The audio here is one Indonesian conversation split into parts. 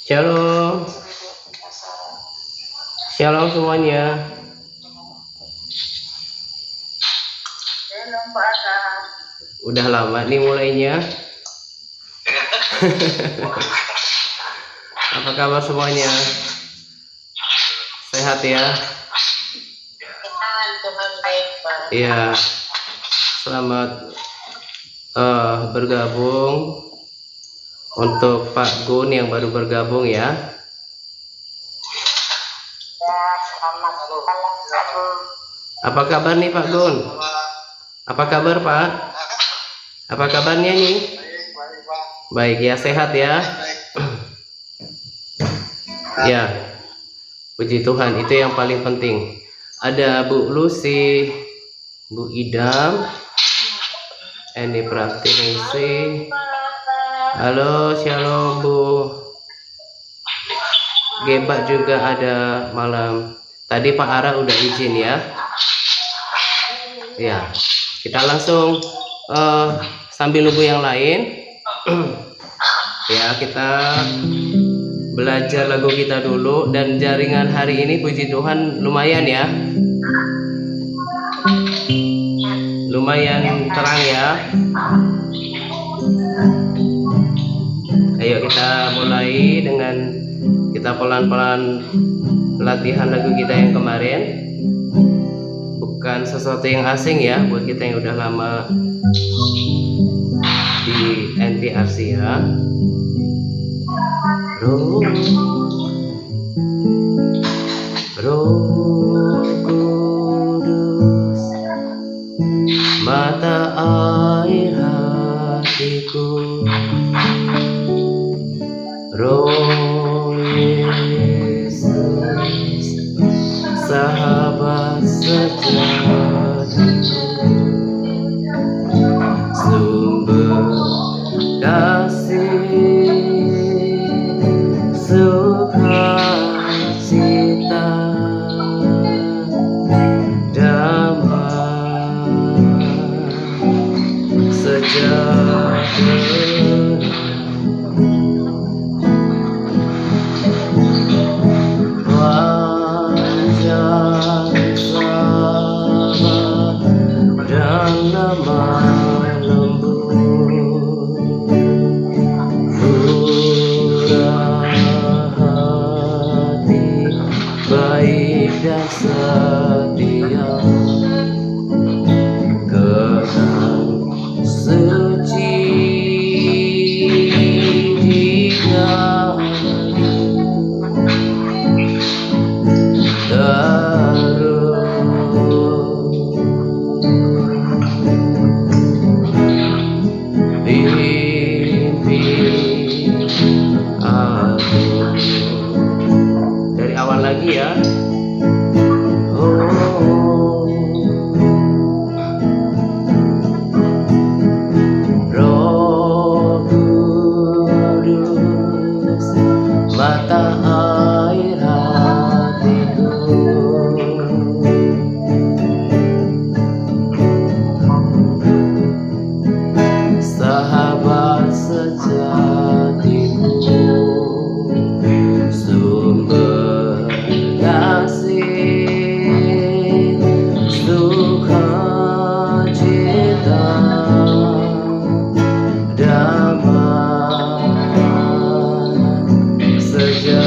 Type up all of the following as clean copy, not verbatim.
Shalom. Shalom semuanya. Shalom Pak Aka. Udah lama nih mulainya. Apa kabar semuanya? Sehat ya? Tuhan baik Pak. Iya. Selamat bergabung untuk Pak Gun yang baru bergabung ya. Ya, selamat malam. Apa kabar nih Pak Gun? Apa kabar Pak? Apa kabarnya nih? Baik ya, sehat ya. Ya, puji Tuhan, itu yang paling penting. Ada Bu Lucy, Bu Idam, Eni Pratiningsih. Halo, shalom Bu. Gebak juga ada malam. Tadi Pak Ara udah izin ya. Ya, kita langsung sambil nunggu yang lain. Ya, kita belajar lagu kita dulu. Dan jaringan hari ini puji Tuhan lumayan ya. Lumayan terang ya. Ayo kita mulai dengan kita pelan-pelan latihan lagu kita yang kemarin. Bukan sesuatu yang asing ya buat kita yang udah lama di NTRC ya. Roh Kudus, mata air hatiku. Roh Yesus, sahabat sejatiku, sumber kasih, sukacita, damai sejahtera. Dan setia, kenal suci di dalam pimpin aku. Dari awal lagi ya. Mata air hatiku, sahabat sejatiku, sumber kasih, sukacita, damai sejahtera.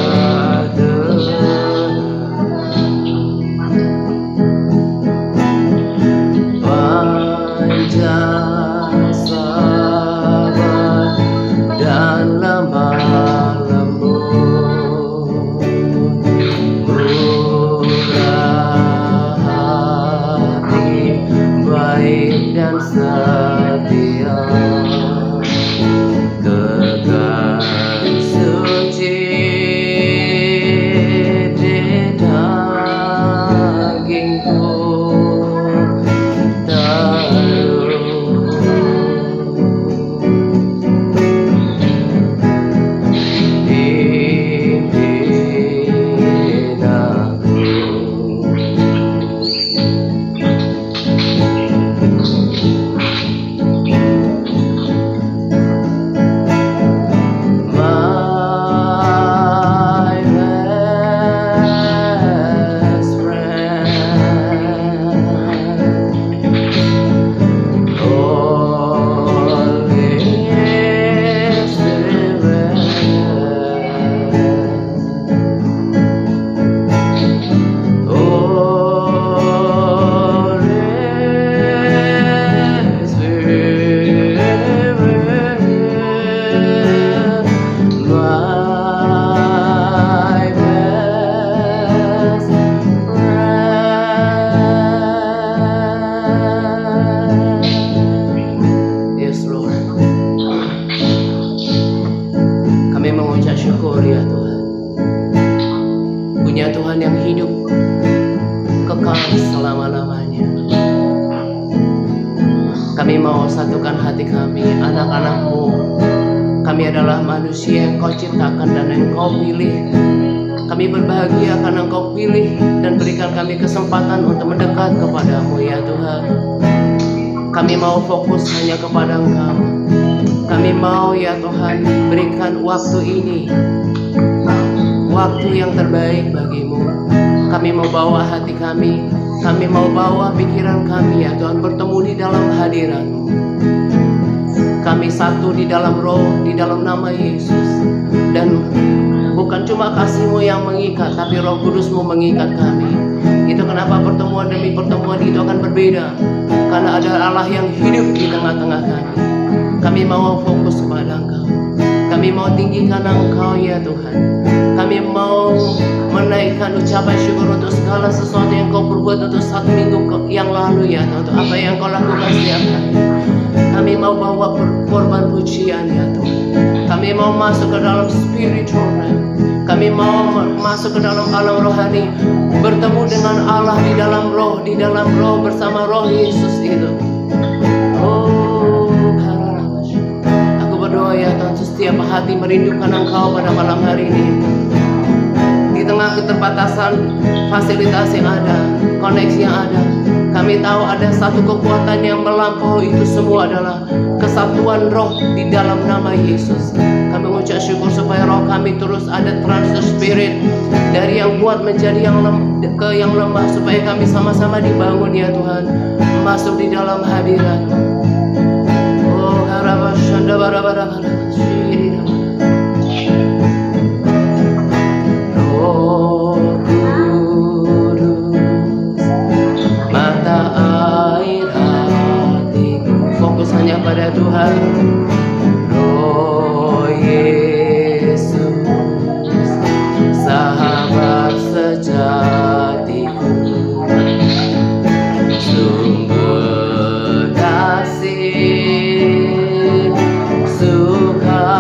bersyukur ya Tuhan. Punya Tuhan yang hidup kekal selama-lamanya. Kami mau satukan hati kami, anak-anak-Mu. Kami adalah manusia yang Kau ciptakan dan yang Kau pilih. Kami berbahagia karena Engkau pilih dan berikan kami kesempatan untuk mendekat kepada-Mu ya Tuhan. Kami mau fokus hanya kepada Engkau. Kami mau ya Tuhan berikan waktu ini, waktu yang terbaik bagi-Mu. Kami mau bawa hati kami mau bawa pikiran kami ya Tuhan, bertemu di dalam hadirat-Mu. Kami satu di dalam roh, di dalam nama Yesus. Dan bukan cuma kasih-Mu yang mengikat, tapi Roh Kudus-Mu mengikat kami. Itu kenapa pertemuan demi pertemuan itu akan berbeda, karena ada Allah yang hidup di tengah-tengah kami. Kami mau fokus kepada Engkau. Kami mau tinggikan Engkau ya Tuhan. Kami mau menaikkan ucapan syukur untuk segala sesuatu yang Kau perbuat untuk 1 minggu yang lalu ya Tuhan, untuk apa yang Kau lakukan setiap hari. Kami mau bawa korban pujian ya Tuhan. Kami mau masuk ke dalam spiritual realm. Kami mau masuk ke dalam alam rohani, bertemu dengan Allah di dalam roh bersama Roh Yesus itu. Oh, aku berdoa ya Tuhan, setiap hati merindukan Engkau pada malam hari ini. Di tengah keterbatasan fasilitas yang ada, koneksi yang ada, kami tahu ada satu kekuatan yang melampaui itu semua, adalah kesatuan roh di dalam nama Yesus. Kami mengucap syukur supaya roh kami terus ada transfer spirit dari yang kuat menjadi yang lemah, supaya kami sama-sama dibangun ya Tuhan, masuk di dalam hadirat. Oh harabashanda barabara shiri. Roh Kudus, mata air hatiku, fokus hanya pada Tuhan. Roh Yesus, sahabat sejatiku, sumber kasih, suka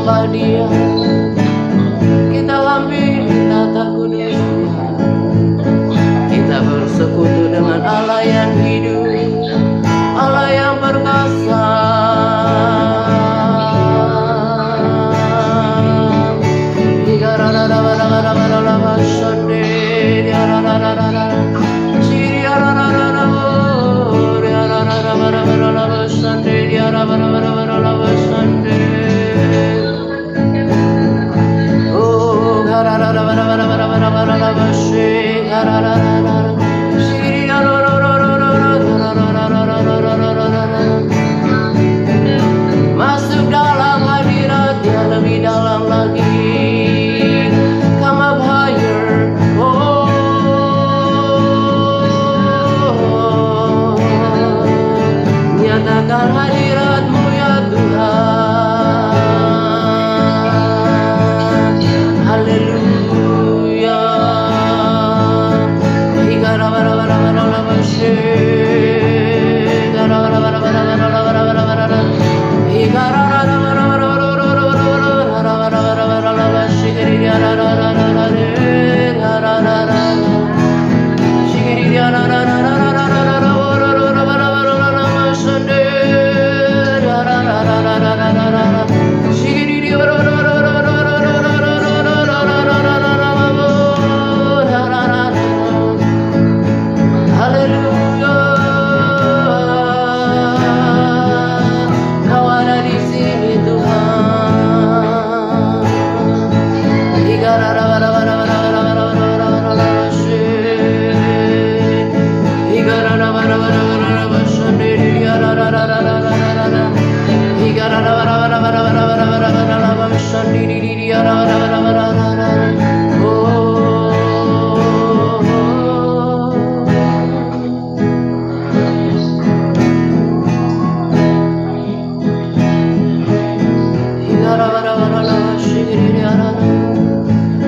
sembah Dia, kita hampiri tata kudus Dia. Kita bersekutu dengan Allah yang hidup, Allah yang perkasa. Masuk dalam hadirat-Nya lebih dalam lagi. Come up higher, oh. Nyatakan hadirat-Mu ya Tuhan. Haleluya.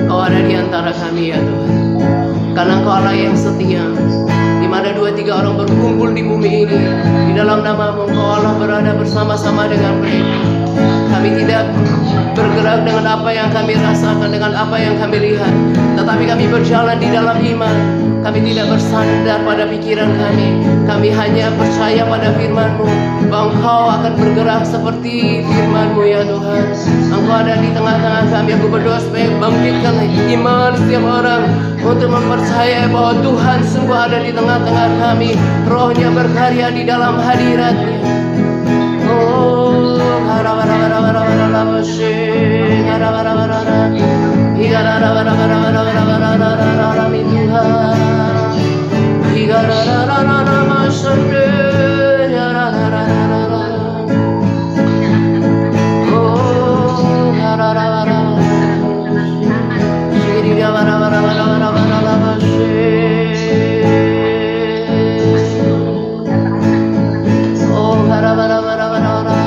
Kau ada di antara kami ya Tuhan, karena Engkau Allah yang setia. Di mana 2-3 orang berkumpul di bumi ini, di dalam nama-Mu Engkau Allah berada bersama-sama dengan mereka. Kami tidak bergerak dengan apa yang kami rasakan, dengan apa yang kami lihat, tetapi kami berjalan di dalam iman. Kami tidak bersandar pada pikiran kami. Kami hanya percaya pada firman-Mu, bahwa Engkau akan bergerak seperti firman-Mu ya Tuhan. Engkau ada di tengah-tengah kami. Aku berdoa supaya bangkitkan iman setiap orang untuk mempercayai bahwa Tuhan sungguh ada di tengah-tengah kami. Roh-Nya berkarya di dalam hadirat-Nya. Oh,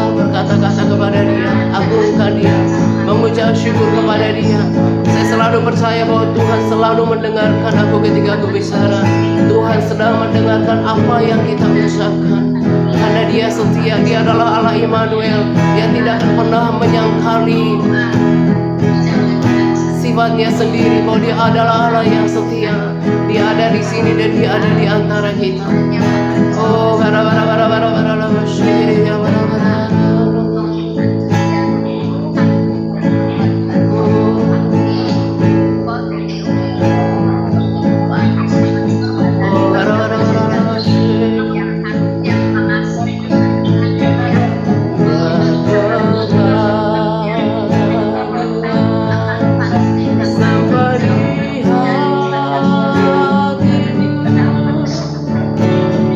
berkata-kata kepada Dia, agungkan Dia, mengucap syukur kepada Dia. Saya selalu percaya bahwa Tuhan selalu mendengarkan aku ketika aku bicara. Tuhan sedang mendengarkan apa yang kita ucapkan, karena Dia setia. Dia adalah Allah Immanuel. Dia tidak akan pernah menyangkali sifatnya sendiri, bahwa Dia adalah Allah yang setia. Dia ada di sini dan Dia ada di antara kita. Oh,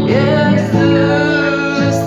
Yesus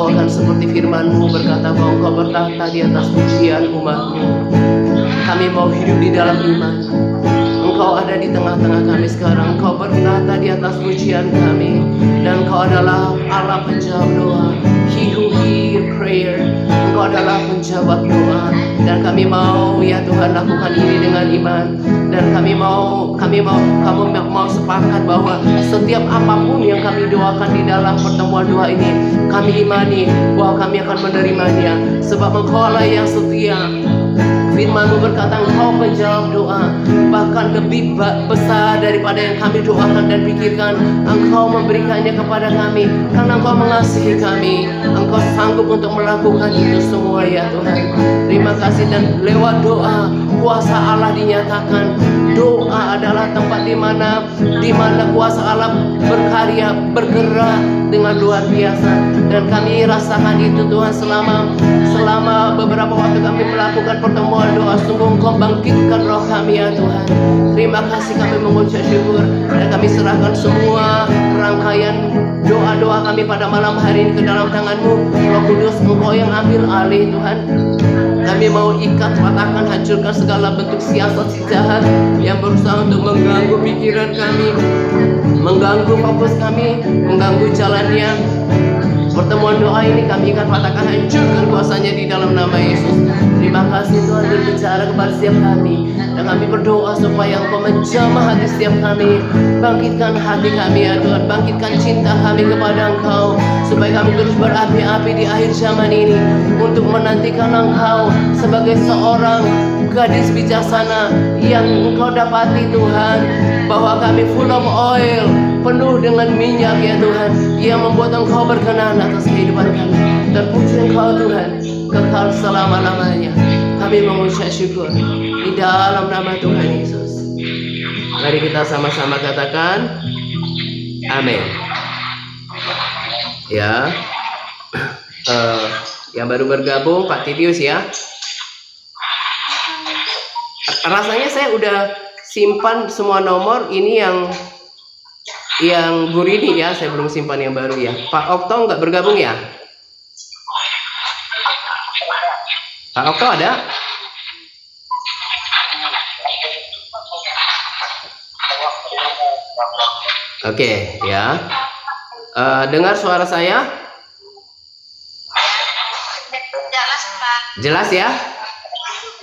akan seperti firman-Mu berkata bahwa Engkau bertahta di atas pujian umat-Mu. Kami mau hidup di dalam iman. Engkau ada di tengah-tengah kami sekarang. Engkau bertahta di atas pujian kami. Dan Engkau adalah Allah penjawab doa. He who hear prayer. Engkau adalah penjawab doa. Dan kami mau ya Tuhan lakukan ini dengan iman. Dan kami mau sepakat bahwa setiap apapun yang kami doakan di dalam pertemuan doa ini, kami imani bahwa kami akan menerimanya. Sebab Engkau lah yang setia. Firman-Mu berkata Engkau penjawab doa, bahkan lebih besar daripada yang kami doakan dan pikirkan. Engkau memberikannya kepada kami karena Engkau mengasihi kami. Engkau sanggup untuk melakukan itu semua ya Tuhan. Terima kasih. Dan lewat doa kuasa Allah dinyatakan. Doa adalah tempat di mana kuasa Allah berkarya, bergerak dengan luar biasa. Dan kami rasakan itu Tuhan selama beberapa waktu kami melakukan pertemuan doa. Sungguh Engkau bangkitkan roh kami ya Tuhan. Terima kasih, kami mengucap syukur. Dan kami serahkan semua rangkaian doa-doa kami pada malam hari ini ke dalam tangan-Mu. Roh Kudus, Engkau yang ambil alih Tuhan. Kami mau ikat, patahkan, hancurkan segala bentuk siasat si jahat yang berusaha untuk mengganggu pikiran kami, mengganggu fokus kami, mengganggu jalannya. Pertemuan doa ini kami ikat, patahkan, hancurkan kuasanya di dalam nama Yesus. Terima kasih Tuhan berbicara kepada setiap kami. Dan kami berdoa supaya Engkau menjamah hati setiap kami. Bangkitkan hati kami ya Tuhan. Bangkitkan cinta kami kepada Engkau. Supaya kami terus berapi-api di akhir zaman ini. Untuk menantikan Engkau sebagai seorang gadis bijaksana yang Engkau dapati Tuhan. Bahwa kami full of oil, penuh dengan minyak ya Tuhan, yang membuat Engkau berkenan atas kehidupan kami. Terpuji Engkau Tuhan, kekal selama-lamanya. Kami mengucap syukur di dalam nama Tuhan Yesus. Mari kita sama-sama katakan amin. Ya, yang baru bergabung Pak Titius ya. Rasanya saya udah simpan semua nomor ini yang Burini ya. Saya belum simpan yang baru ya. Pak Okto nggak bergabung ya? Pak Okto ada? Oke ya. Dengar suara saya? Jelas Pak. Jelas ya?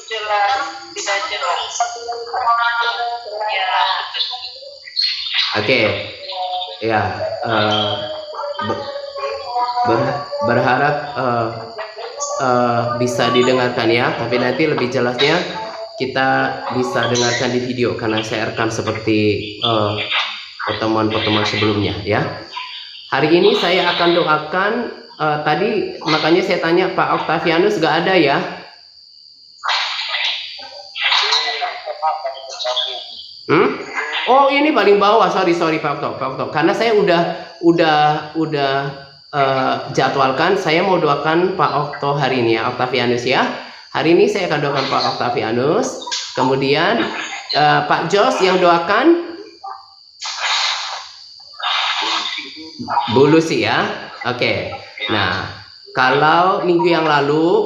Jelas. Tidak jelas. Ya. Oke. Ya. Berharap bisa didengarkan ya. Tapi nanti lebih jelasnya kita bisa dengarkan di video karena saya rekam seperti pertemuan-pertemuan sebelumnya ya. Hari ini saya akan doakan. Tadi makanya saya tanya Pak Octavianus gak ada ya? Oh ini paling bawah. Sorry Pak Okto. Karena saya udah jadwalkan. Saya mau doakan Pak Okto hari ini ya, Octavianus ya. Hari ini saya akan doakan Pak Octavianus. Kemudian Pak Jos yang doakan Bu Lucy ya. Oke. Nah, kalau minggu yang lalu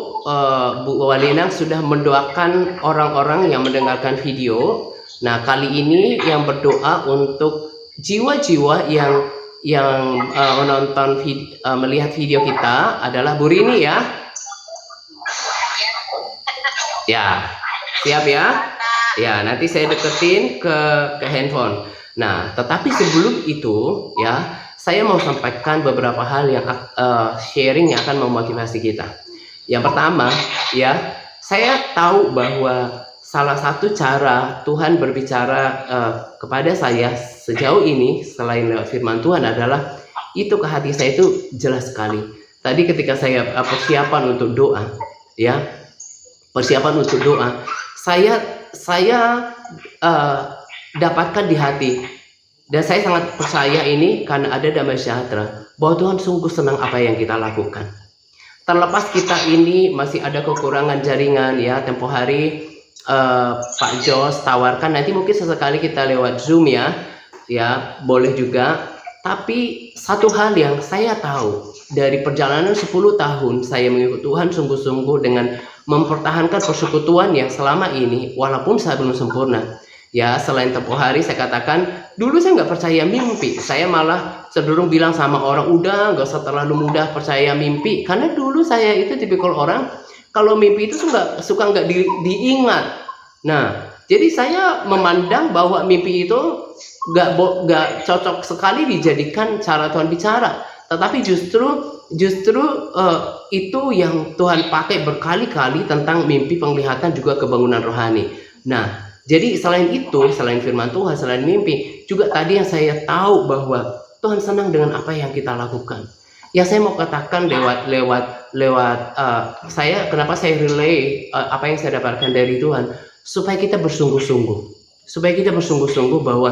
Bu Walinang sudah mendoakan orang-orang yang mendengarkan video. Nah, kali ini yang berdoa untuk jiwa-jiwa yang menonton melihat video kita adalah Bu Rini ya. Ya, siap ya? Ya, nanti saya deketin ke handphone. Nah, tetapi sebelum itu ya, saya mau sampaikan beberapa hal yang sharing yang akan memotivasi kita. Yang pertama, ya, saya tahu bahwa salah satu cara Tuhan berbicara kepada saya sejauh ini selain lewat firman Tuhan adalah itu ke hati saya itu jelas sekali. Tadi ketika saya persiapan untuk doa, ya, persiapan untuk doa, saya dapatkan di hati. Dan saya sangat percaya ini karena ada damai sejahtera bahwa Tuhan sungguh senang apa yang kita lakukan. Terlepas kita ini masih ada kekurangan jaringan ya, tempo hari Pak Jos tawarkan nanti mungkin sesekali kita lewat Zoom ya, boleh juga. Tapi satu hal yang saya tahu dari perjalanan 10 tahun saya mengikut Tuhan sungguh-sungguh dengan mempertahankan persekutuan yang selama ini, walaupun saya belum sempurna. Ya, selain tempoh hari saya katakan, dulu saya nggak percaya mimpi. Saya malah cenderung bilang sama orang, udah nggak usah terlalu mudah percaya mimpi. Karena dulu saya itu tipikal orang, kalau mimpi itu suka nggak diingat. Nah, jadi saya memandang bahwa mimpi itu nggak cocok sekali dijadikan cara Tuhan bicara, tetapi justru itu yang Tuhan pakai berkali-kali tentang mimpi, penglihatan, juga kebangunan rohani. Nah, jadi selain itu, selain firman Tuhan, selain mimpi, juga tadi yang saya tahu bahwa Tuhan senang dengan apa yang kita lakukan. Yang saya mau katakan saya, kenapa saya relay apa yang saya dapatkan dari Tuhan, supaya kita bersungguh-sungguh bahwa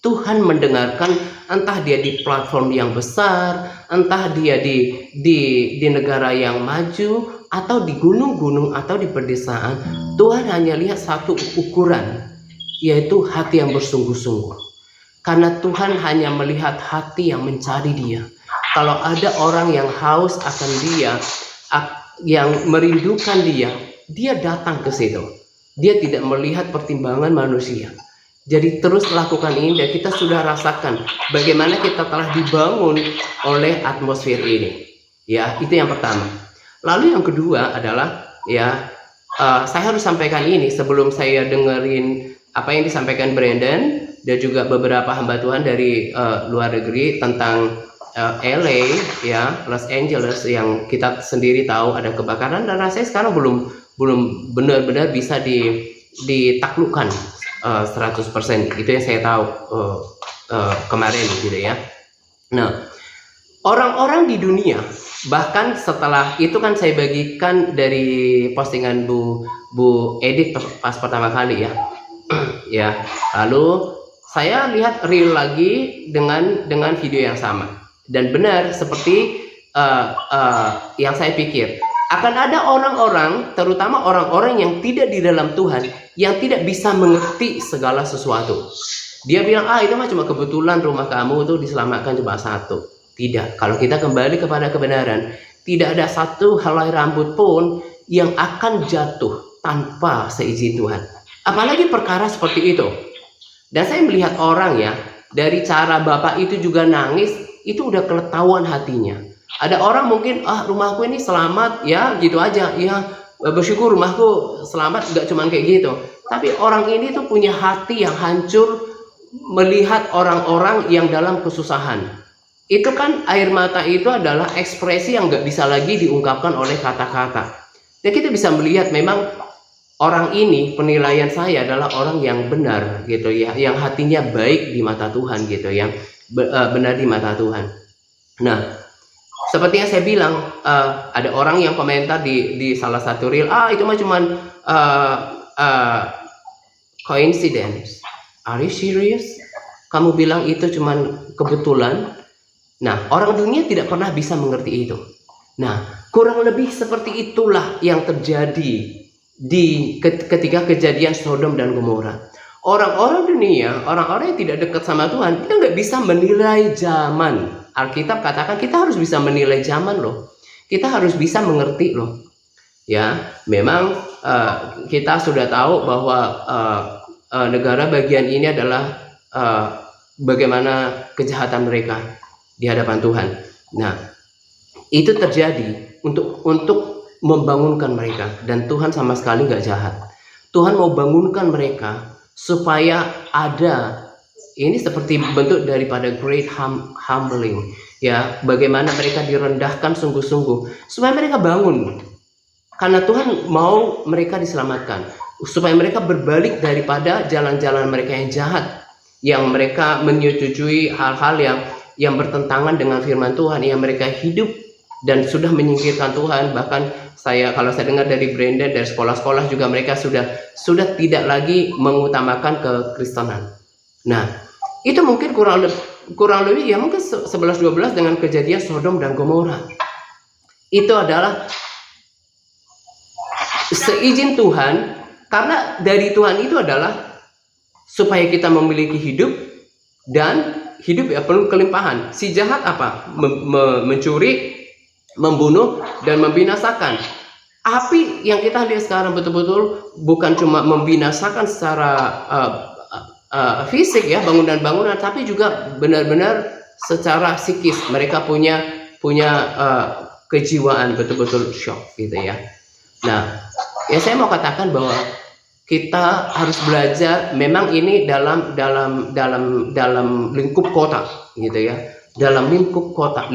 Tuhan mendengarkan, entah dia di platform yang besar, entah dia di negara yang maju, atau di gunung-gunung, atau di pedesaan. Tuhan hanya lihat satu ukuran, yaitu hati yang bersungguh-sungguh. Karena Tuhan hanya melihat hati yang mencari Dia. Kalau ada orang yang haus akan Dia, yang merindukan Dia, Dia datang ke situ. Dia tidak melihat pertimbangan manusia. Jadi terus lakukan ini, dan kita sudah rasakan bagaimana kita telah dibangun oleh atmosfer ini. Ya, itu yang pertama. Lalu yang kedua adalah, ya, saya harus sampaikan ini sebelum saya dengerin apa yang disampaikan Brandon dan juga beberapa hamba Tuhan dari luar negeri tentang LA, ya, Los Angeles, yang kita sendiri tahu ada kebakaran, dan rasanya sekarang belum benar-benar bisa ditaklukkan 100%. Itu yang saya tahu kemarin gitu ya. Nah, orang-orang di dunia, bahkan setelah itu kan saya bagikan dari postingan Bu Edith pas pertama kali ya. Ya, lalu saya lihat reel lagi dengan video yang sama, dan benar seperti yang saya pikir. Akan ada orang-orang, terutama orang-orang yang tidak di dalam Tuhan, yang tidak bisa mengerti segala sesuatu. Dia bilang, itu mah cuma kebetulan rumah kamu tuh diselamatkan cuma satu. Tidak, kalau kita kembali kepada kebenaran, tidak ada satu helai rambut pun yang akan jatuh tanpa seizin Tuhan. Apalagi perkara seperti itu. Dan saya melihat orang, ya, dari cara bapak itu juga nangis, itu udah ketahuan hatinya. Ada orang mungkin, rumahku ini selamat, ya gitu aja, ya bersyukur rumahku selamat, nggak cuma kayak gitu. Tapi orang ini tuh punya hati yang hancur melihat orang-orang yang dalam kesusahan. Itu kan air mata itu adalah ekspresi yang nggak bisa lagi diungkapkan oleh kata-kata. Dan kita bisa melihat memang orang ini, penilaian saya adalah orang yang benar gitu ya, yang hatinya baik di mata Tuhan gitu, yang benar di mata Tuhan. Nah, seperti yang saya bilang, ada orang yang komentar di salah satu reel, itu mah cuman coincidence. Are you serious? Kamu bilang itu cuman kebetulan? Nah, orang dunia tidak pernah bisa mengerti itu. Nah, kurang lebih seperti itulah yang terjadi ketika kejadian Sodom dan Gomora. Orang-orang dunia, orang-orang yang tidak dekat sama Tuhan, dia nggak bisa menilai zaman. Alkitab katakan kita harus bisa menilai zaman loh. Kita harus bisa mengerti loh. Ya, memang kita sudah tahu bahwa negara bagian ini adalah bagaimana kejahatan mereka di hadapan Tuhan. Nah, itu terjadi untuk membangunkan mereka, dan Tuhan sama sekali nggak jahat. Tuhan mau bangunkan mereka supaya ada, ini seperti bentuk daripada great humbling, ya, bagaimana mereka direndahkan sungguh-sungguh supaya mereka bangun, karena Tuhan mau mereka diselamatkan, supaya mereka berbalik daripada jalan-jalan mereka yang jahat, yang mereka menyetujui hal-hal yang bertentangan dengan firman Tuhan, yang mereka hidup dan sudah menyingkirkan Tuhan. Bahkan kalau saya dengar dari Brandon, dari sekolah-sekolah juga, mereka sudah tidak lagi mengutamakan kekristenan. Nah, itu mungkin kurang lebih ya mungkin 11-12 dengan kejadian Sodom dan Gomora. Itu adalah seizin Tuhan, karena dari Tuhan itu adalah supaya kita memiliki hidup, dan hidup ya penuh kelimpahan. Si jahat apa? Mencuri, membunuh, dan membinasakan. Api yang kita lihat sekarang betul-betul bukan cuma membinasakan secara fisik ya, bangunan-bangunan, tapi juga benar-benar secara psikis. Mereka punya kejiwaan betul-betul shock gitu ya. Nah, ya saya mau katakan bahwa kita harus belajar. Memang ini dalam lingkup kota gitu ya, dalam lingkup kota.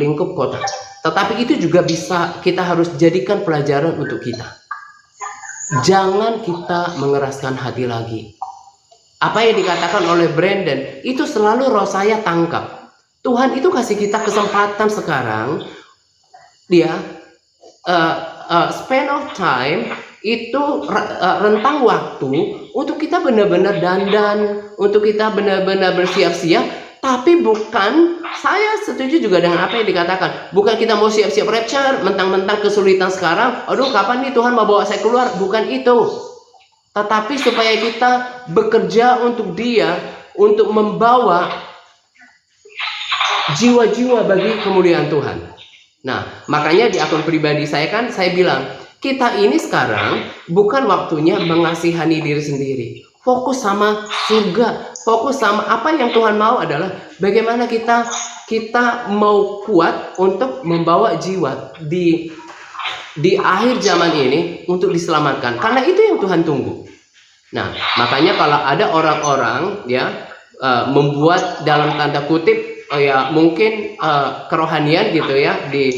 Tetapi itu juga bisa kita harus jadikan pelajaran untuk kita. Jangan kita mengeraskan hati lagi. Apa yang dikatakan oleh Brandon itu selalu roh saya tangkap. Tuhan itu kasih kita kesempatan sekarang, dia span of time itu rentang waktu untuk kita benar-benar dandan, untuk kita benar-benar bersiap-siap. Tapi bukan, saya setuju juga dengan apa yang dikatakan, bukan kita mau siap-siap rapture, mentang-mentang kesulitan sekarang, aduh kapan nih Tuhan mau bawa saya keluar, bukan itu. Tetapi supaya kita bekerja untuk Dia, untuk membawa jiwa-jiwa bagi kemuliaan Tuhan. Nah, makanya di akun pribadi saya kan, saya bilang, kita ini sekarang bukan waktunya mengasihani diri sendiri. Fokus sama surga, fokus sama apa yang Tuhan mau adalah bagaimana kita mau kuat untuk membawa jiwa di akhir zaman ini untuk diselamatkan. Karena itu yang Tuhan tunggu. Nah, makanya kalau ada orang-orang ya membuat dalam tanda kutip ya mungkin kerohanian gitu ya, di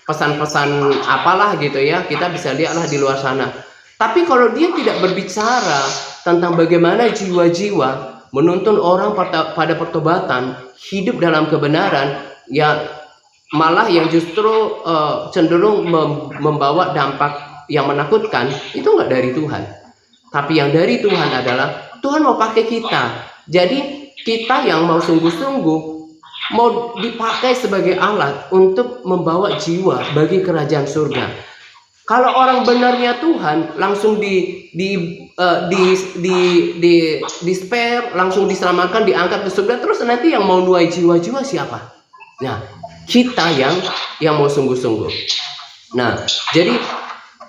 pesan-pesan apalah gitu ya, kita bisa lihatlah di luar sana. Tapi kalau dia tidak berbicara tentang bagaimana jiwa-jiwa menuntun orang pada pertobatan, hidup dalam kebenaran, ya malah yang justru cenderung membawa dampak yang menakutkan, itu nggak dari Tuhan. Tapi yang dari Tuhan adalah Tuhan mau pakai kita. Jadi kita yang mau sungguh-sungguh mau dipakai sebagai alat untuk membawa jiwa bagi kerajaan surga. Kalau orang benarnya Tuhan langsung di spare, langsung diselamatkan, diangkat ke surga, terus nanti yang mau nuai jiwa-jiwa siapa? Nah, kita yang mau sungguh-sungguh. Nah, jadi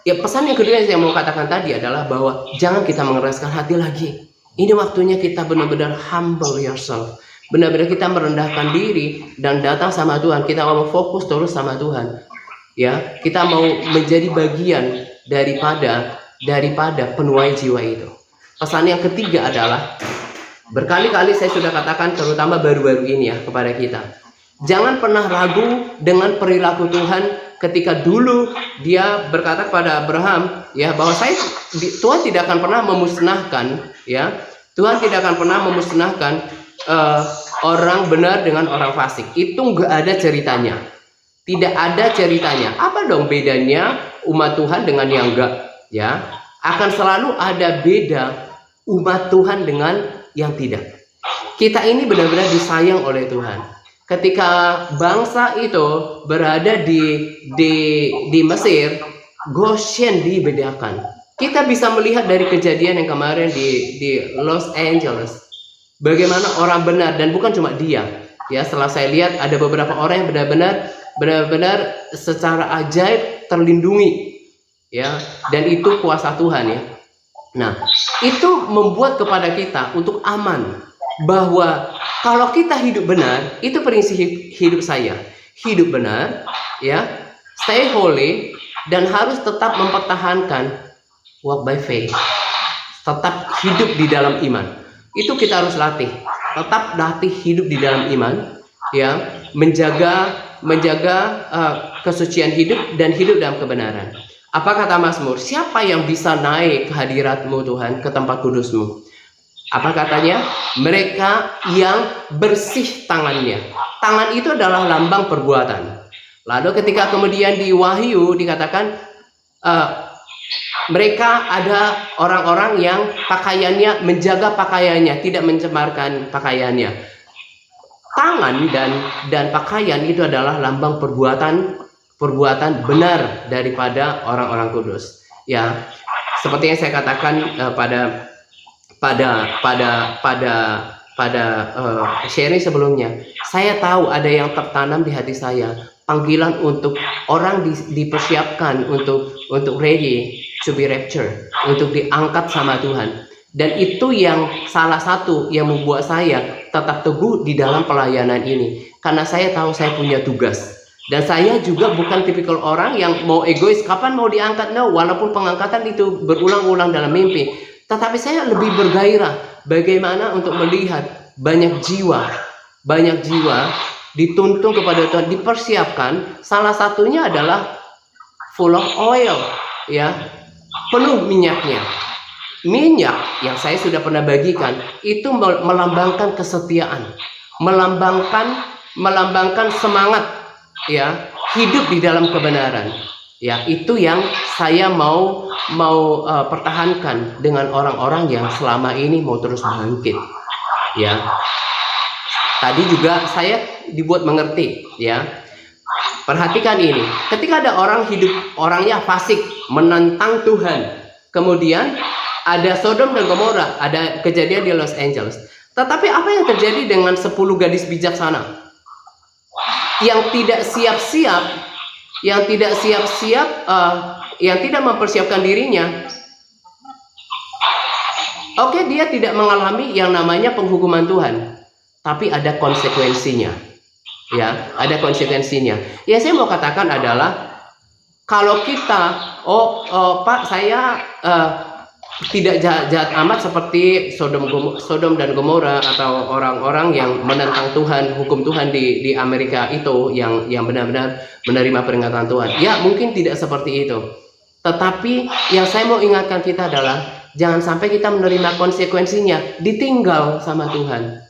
ya pesan yang kedua yang saya mau katakan tadi adalah bahwa jangan kita mengeraskan hati lagi. Ini waktunya kita benar-benar humble yourself. Benar-benar kita merendahkan diri dan datang sama Tuhan. Kita mau fokus terus sama Tuhan. Ya, kita mau menjadi bagian daripada penuai jiwa itu. Pesan yang ketiga adalah, berkali-kali saya sudah katakan, terutama baru-baru ini ya, kepada kita, jangan pernah ragu dengan perilaku Tuhan ketika dulu Dia berkata kepada Abraham ya, bahwa Tuhan tidak akan pernah memusnahkan ya, Tuhan tidak akan pernah memusnahkan orang benar dengan orang fasik. Itu nggak ada ceritanya. Tidak ada ceritanya. Apa dong bedanya umat Tuhan dengan yang enggak? Ya, akan selalu ada beda umat Tuhan dengan yang tidak. Kita ini benar-benar disayang oleh Tuhan. Ketika bangsa itu berada di Mesir, Goshen dibedakan. Kita bisa melihat dari kejadian yang kemarin di Los Angeles, bagaimana orang benar, dan bukan cuma dia. Ya, setelah saya lihat ada beberapa orang yang benar-benar secara ajaib terlindungi ya, dan itu kuasa Tuhan ya. Nah, itu membuat kepada kita untuk aman bahwa kalau kita hidup benar, itu prinsip hidup saya. Hidup benar ya, stay holy, dan harus tetap mempertahankan walk by faith. Tetap hidup di dalam iman. Itu kita harus latih. Tetap latih hidup di dalam iman ya, menjaga kesucian hidup dan hidup dalam kebenaran. Apa kata Mazmur? Siapa yang bisa naik ke hadirat-Mu Tuhan, ke tempat kudus-Mu? Apa katanya? Mereka yang bersih tangannya. Tangan itu adalah lambang perbuatan. Lalu ketika kemudian di Wahyu dikatakan mereka ada orang-orang yang pakaiannya, menjaga pakaiannya, tidak mencemarkan pakaiannya. Tangan dan pakaian itu adalah lambang perbuatan benar daripada orang-orang kudus. Ya, seperti yang saya katakan pada pada sharing sebelumnya, saya tahu ada yang tertanam di hati saya, panggilan untuk orang dipersiapkan untuk ready to be raptured, untuk diangkat sama Tuhan. Dan itu yang salah satu yang membuat saya tetap teguh di dalam pelayanan ini, karena saya tahu saya punya tugas. Dan saya juga bukan tipikal orang yang mau egois, kapan mau diangkat, no, walaupun pengangkatan itu berulang-ulang dalam mimpi. Tetapi saya lebih bergairah bagaimana untuk melihat banyak jiwa dituntun kepada Tuhan, dipersiapkan. Salah satunya adalah full of oil, ya, penuh minyaknya. Minyak yang saya sudah pernah bagikan itu melambangkan kesetiaan, melambangkan semangat, ya, hidup di dalam kebenaran. Ya, itu yang saya mau pertahankan dengan orang-orang yang selama ini mau terus bangkit. Ya, tadi juga saya dibuat mengerti, ya. Perhatikan ini, ketika ada orang hidup, orangnya fasik, menentang Tuhan, kemudian ada Sodom dan Gomora, ada kejadian di Los Angeles. Tetapi apa yang terjadi dengan 10 gadis bijaksana yang tidak siap-siap, yang tidak mempersiapkan dirinya? Oke, dia tidak mengalami yang namanya penghukuman Tuhan, tapi ada konsekuensinya. Ya, ada konsekuensinya. Ya, saya mau katakan adalah kalau kita, Pak, saya tidak jahat amat seperti Sodom dan Gomora atau orang-orang yang menentang Tuhan, hukum Tuhan di Amerika itu, yang benar-benar menerima peringatan Tuhan. Ya, mungkin tidak seperti itu. Tetapi yang saya mau ingatkan kita adalah jangan sampai kita menerima konsekuensinya, ditinggal sama Tuhan.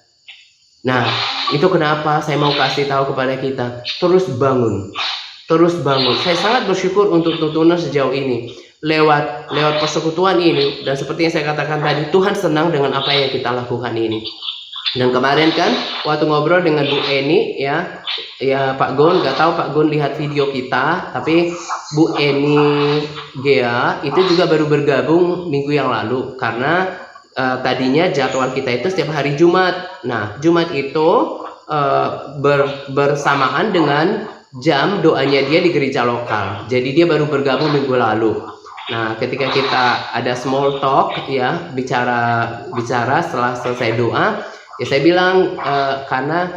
Nah, itu kenapa saya mau kasih tahu kepada kita, terus bangun. Saya sangat bersyukur untuk tuntunan sejauh ini. Lewat persekutuan ini, dan seperti yang saya katakan tadi, Tuhan senang dengan apa yang kita lakukan ini. Dan kemarin kan waktu ngobrol dengan Bu Eni, ya Pak Gun, nggak tahu Pak Gun lihat video kita, tapi Bu Eni Gea itu juga baru bergabung minggu yang lalu, karena tadinya jadwal kita itu setiap hari Jumat. Nah, Jumat itu bersamaan dengan jam doanya dia di gereja lokal. Jadi dia baru bergabung minggu lalu. Nah, ketika kita ada small talk, ya, bicara setelah selesai doa, ya saya bilang karena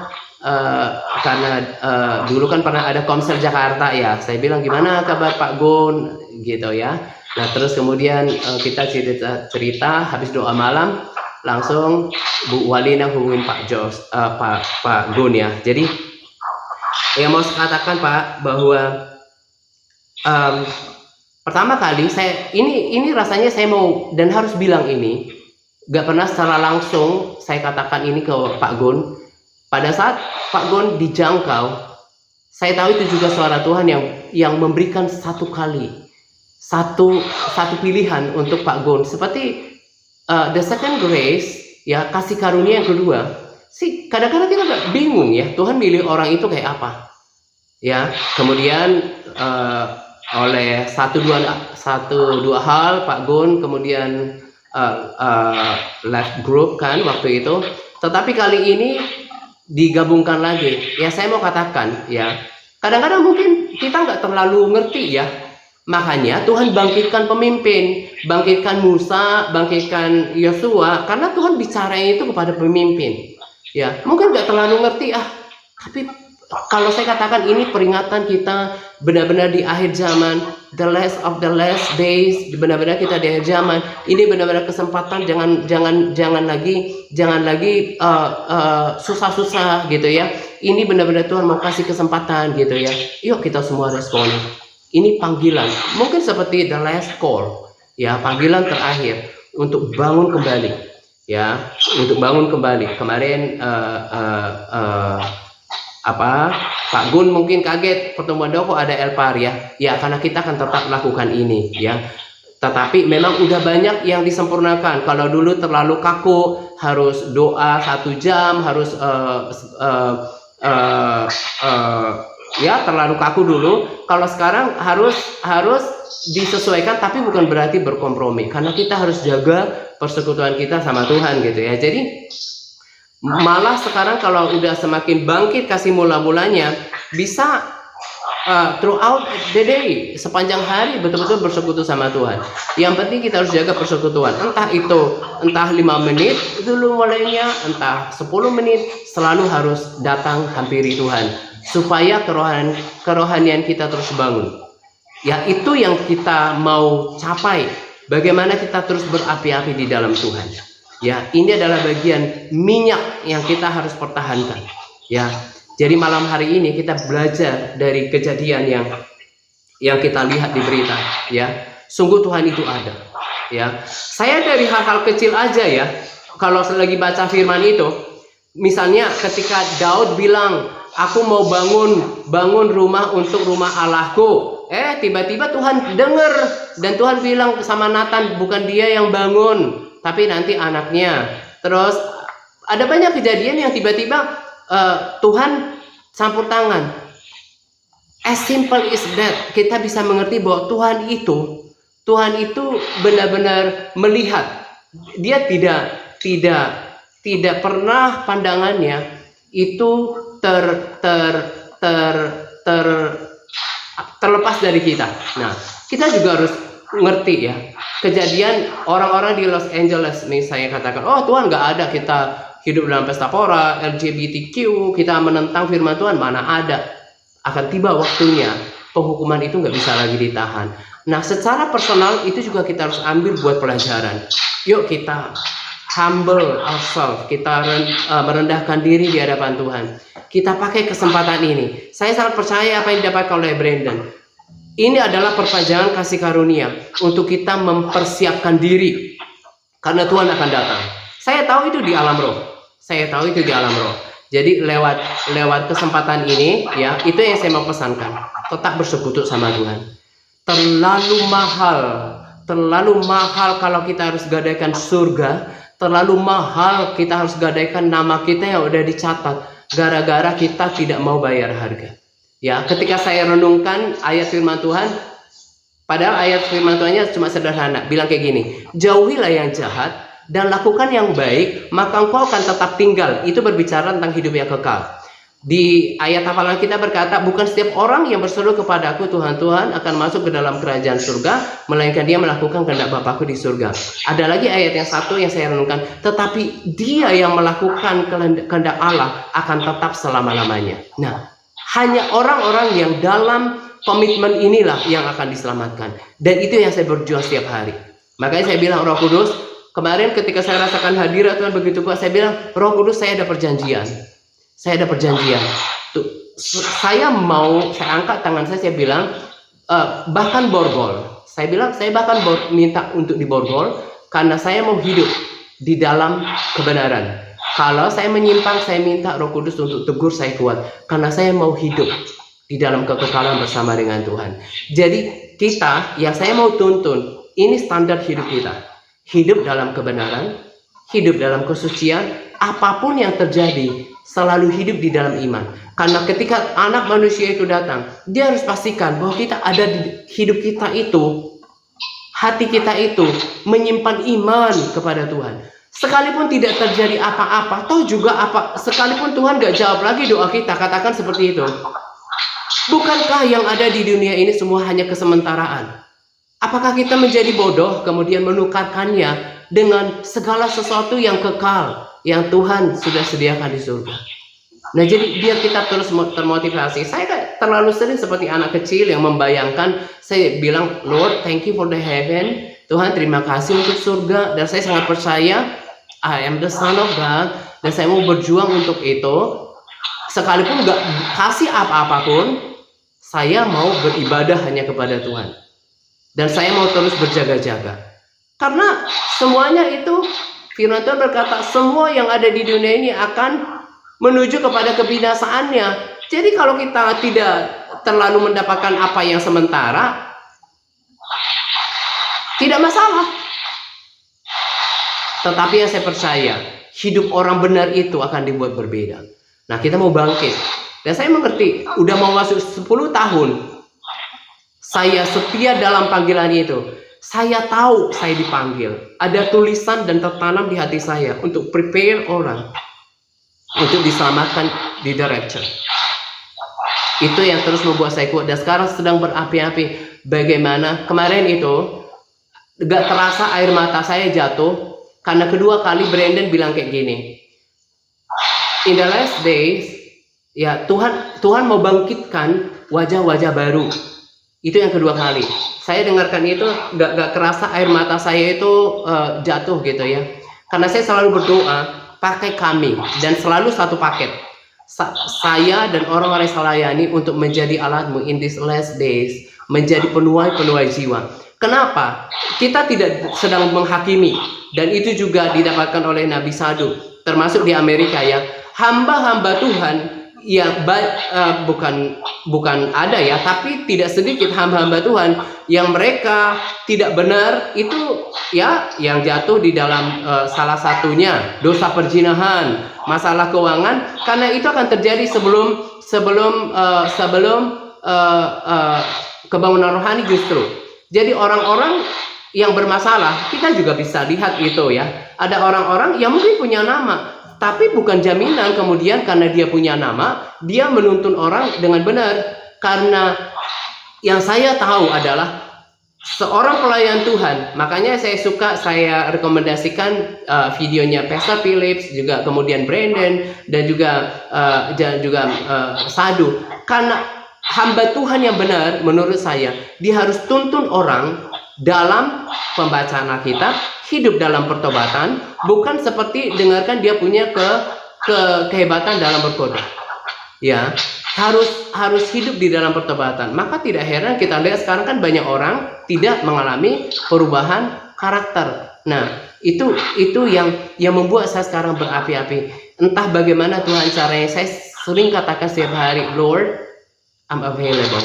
dulu kan pernah ada Komsel Jakarta, ya. Saya bilang gimana kabar Pak Gun, gitu ya. Nah, terus kemudian kita cerita habis doa malam, langsung Bu Walina hubungin Pak Gun, ya. Jadi yang mau saya katakan, Pak, bahwa pertama kali ini rasanya saya mau dan harus bilang ini, gak pernah secara langsung saya katakan ini ke Pak Gun. Pada saat Pak Gun dijangkau, saya tahu itu juga suara Tuhan yang memberikan satu pilihan untuk Pak Gun, seperti the second grace, ya, kasih karunia yang kedua. Kadang-kadang kita agak bingung, ya, Tuhan milih orang itu kayak apa, ya. Kemudian oleh satu dua hal Pak Gun kemudian left group kan waktu itu, tetapi kali ini digabungkan lagi. Ya, saya mau katakan, ya, kadang-kadang mungkin kita nggak terlalu ngerti, ya. Makanya Tuhan bangkitkan pemimpin, bangkitkan Musa, bangkitkan Yosua, karena Tuhan bicara itu kepada pemimpin. Ya, mungkin nggak terlalu ngerti, tapi kalau saya katakan ini peringatan kita benar-benar di akhir zaman, the last of the last days, benar-benar kita di akhir zaman. Ini benar-benar kesempatan, jangan lagi susah-susah, gitu ya. Ini benar-benar Tuhan mau kasih kesempatan, gitu ya. Yuk kita semua respon. Ini panggilan, mungkin seperti the last call, ya, panggilan terakhir untuk bangun kembali, ya, untuk bangun kembali. Kemarin Pak Gun mungkin kaget pertemuan kok ada Elpar, ya, karena kita akan tetap lakukan ini, ya. Tetapi memang udah banyak yang disempurnakan. Kalau dulu terlalu kaku, harus doa 1 jam, harus ya, terlalu kaku dulu. Kalau sekarang harus disesuaikan, tapi bukan berarti berkompromi, karena kita harus jaga persekutuan kita sama Tuhan, gitu ya. Jadi Malah sekarang kalau udah semakin bangkit kasih mula-mulanya, bisa throughout the day, sepanjang hari betul-betul bersekutu sama Tuhan. Yang penting kita harus jaga persekutuan. Entah 5 menit dulu mulainya, entah 10 menit, selalu harus datang hampiri Tuhan supaya kerohanian kita terus bangun. Ya, itu yang kita mau capai. Bagaimana kita terus berapi-api di dalam Tuhan. Ya, ini adalah bagian minyak yang kita harus pertahankan. Ya. Jadi malam hari ini kita belajar dari kejadian yang kita lihat di berita, ya. Sungguh Tuhan itu ada, ya. Saya dari hal-hal kecil aja ya. Kalau lagi baca firman itu, misalnya ketika Daud bilang, "Aku mau bangun rumah untuk rumah Allahku." Tiba-tiba Tuhan dengar dan Tuhan bilang sama Nathan, bukan dia yang bangun, tapi nanti anaknya. Terus ada banyak kejadian yang tiba-tiba Tuhan campur tangan. As simple as that, kita bisa mengerti bahwa Tuhan itu benar-benar melihat. Dia tidak pernah pandangannya itu terlepas dari kita. Nah, kita juga harus ngerti ya. Kejadian orang-orang di Los Angeles nih, saya katakan, oh Tuhan nggak ada, kita hidup dalam pesta pora, LGBTQ, kita menentang firman Tuhan, mana ada. Akan tiba waktunya, penghukuman itu nggak bisa lagi ditahan. Nah, secara personal itu juga kita harus ambil buat pelajaran. Yuk kita humble ourselves, kita merendahkan diri di hadapan Tuhan. Kita pakai kesempatan ini. Saya sangat percaya apa yang didapatkan oleh Brandon. Ini adalah perpanjangan kasih karunia untuk kita mempersiapkan diri. Karena Tuhan akan datang. Saya tahu itu di alam roh. Jadi lewat kesempatan ini, ya, itu yang saya mau pesankan. Tetap bersekutu sama Tuhan. Terlalu mahal kalau kita harus gadaikan surga. Terlalu mahal kita harus gadaikan nama kita yang udah dicatat. Gara-gara kita tidak mau bayar harga. Ya, ketika saya renungkan ayat firman Tuhan, padahal ayat firman Tuhannya cuma sederhana, bilang kayak gini, jauhilah yang jahat dan lakukan yang baik, maka engkau akan tetap tinggal. Itu berbicara tentang hidup yang kekal. Di ayat hafalan kita berkata, bukan setiap orang yang berseru kepadaku Tuhan, Tuhan akan masuk ke dalam kerajaan surga, melainkan dia melakukan kehendak Bapakku di surga. Ada lagi ayat yang satu yang saya renungkan, tetapi dia yang melakukan kehendak Allah akan tetap selama-lamanya. Nah, hanya orang-orang yang dalam komitmen inilah yang akan diselamatkan. Dan itu yang saya berjuang setiap hari. Makanya saya bilang, Roh Kudus, kemarin ketika saya rasakan hadirat Tuhan begitu kuat, saya bilang, Roh Kudus, saya ada perjanjian. Tuh, saya angkat tangan saya bilang, bahkan borgol. Saya bilang, saya bahkan minta untuk diborgol, karena saya mau hidup di dalam kebenaran. Kalau saya menyimpang, saya minta Roh Kudus untuk tegur saya kuat, karena saya mau hidup di dalam kekekalan bersama dengan Tuhan. Jadi kita, yang saya mau tuntun, ini standar hidup kita. Hidup dalam kebenaran, hidup dalam kesucian, apapun yang terjadi, selalu hidup di dalam iman. Karena ketika anak manusia itu datang, dia harus pastikan bahwa kita ada di hidup kita itu, hati kita itu menyimpan iman kepada Tuhan. Sekalipun tidak terjadi apa-apa, toh juga sekalipun Tuhan gak jawab lagi doa kita, katakan seperti itu. Bukankah yang ada di dunia ini semua hanya kesementaraan? Apakah kita menjadi bodoh kemudian menukarkannya dengan segala sesuatu yang kekal yang Tuhan sudah sediakan di surga? Nah, jadi biar kita terus termotivasi. Saya terlalu sering seperti anak kecil yang membayangkan, saya bilang, Lord, thank you for the heaven. Tuhan, terima kasih untuk surga. Dan saya sangat percaya, I am the son of God. Dan saya mau berjuang untuk itu. Sekalipun gak kasih apa-apapun, saya mau beribadah hanya kepada Tuhan. Dan saya mau terus berjaga-jaga. Karena semuanya itu, firman Tuhan berkata, semua yang ada di dunia ini akan menuju kepada kebinasaannya. Jadi kalau kita tidak terlalu mendapatkan apa yang sementara, tidak masalah. Tetapi yang saya percaya, hidup orang benar itu akan dibuat berbeda. Nah, kita mau bangkit. Dan saya mengerti, udah mau masuk 10 tahun, saya setia dalam panggilan itu. Saya tahu saya dipanggil. Ada tulisan dan tertanam di hati saya untuk prepare orang. untuk diselamatkan di the rapture. Itu yang terus membuat saya kuat, dan sekarang sedang berapi-api. Bagaimana kemarin itu gak terasa air mata saya jatuh karena kedua kali Brandon bilang kayak gini, in the last days, ya Tuhan mau bangkitkan wajah-wajah baru. Itu yang kedua kali saya dengarkan itu, gak kerasa air mata saya itu jatuh gitu ya, karena saya selalu berdoa pakai kami, dan selalu satu paket, saya dan orang-orang yang saya layani untuk menjadi alatmu in these last days, menjadi penuai jiwa. Kenapa? Kita tidak sedang menghakimi, dan itu juga didapatkan oleh Nabi Sadu, termasuk di Amerika ya, hamba-hamba Tuhan yang bukan ada ya, tapi tidak sedikit hamba-hamba Tuhan yang mereka tidak benar itu ya, yang jatuh di dalam salah satunya dosa perzinahan, masalah keuangan, karena itu akan terjadi sebelum kebangunan rohani justru. Jadi orang-orang yang bermasalah, kita juga bisa lihat itu ya. Ada orang-orang yang mungkin punya nama, tapi bukan jaminan kemudian karena dia punya nama, dia menuntun orang dengan benar. Karena yang saya tahu adalah seorang pelayan Tuhan, makanya saya rekomendasikan videonya Pastor Phillips, juga kemudian Brandon, dan juga Sadu. Karena hamba Tuhan yang benar, menurut saya, dia harus tuntun orang dalam pembacaan Alkitab, hidup dalam pertobatan, bukan seperti dengarkan dia punya kehebatan dalam berkhotbah. Ya, harus hidup di dalam pertobatan. Maka tidak heran kita lihat sekarang kan banyak orang tidak mengalami perubahan karakter. Nah, itu yang membuat saya sekarang berapi-api. Entah bagaimana Tuhan caranya. Saya sering katakan setiap hari, Lord, I'm available.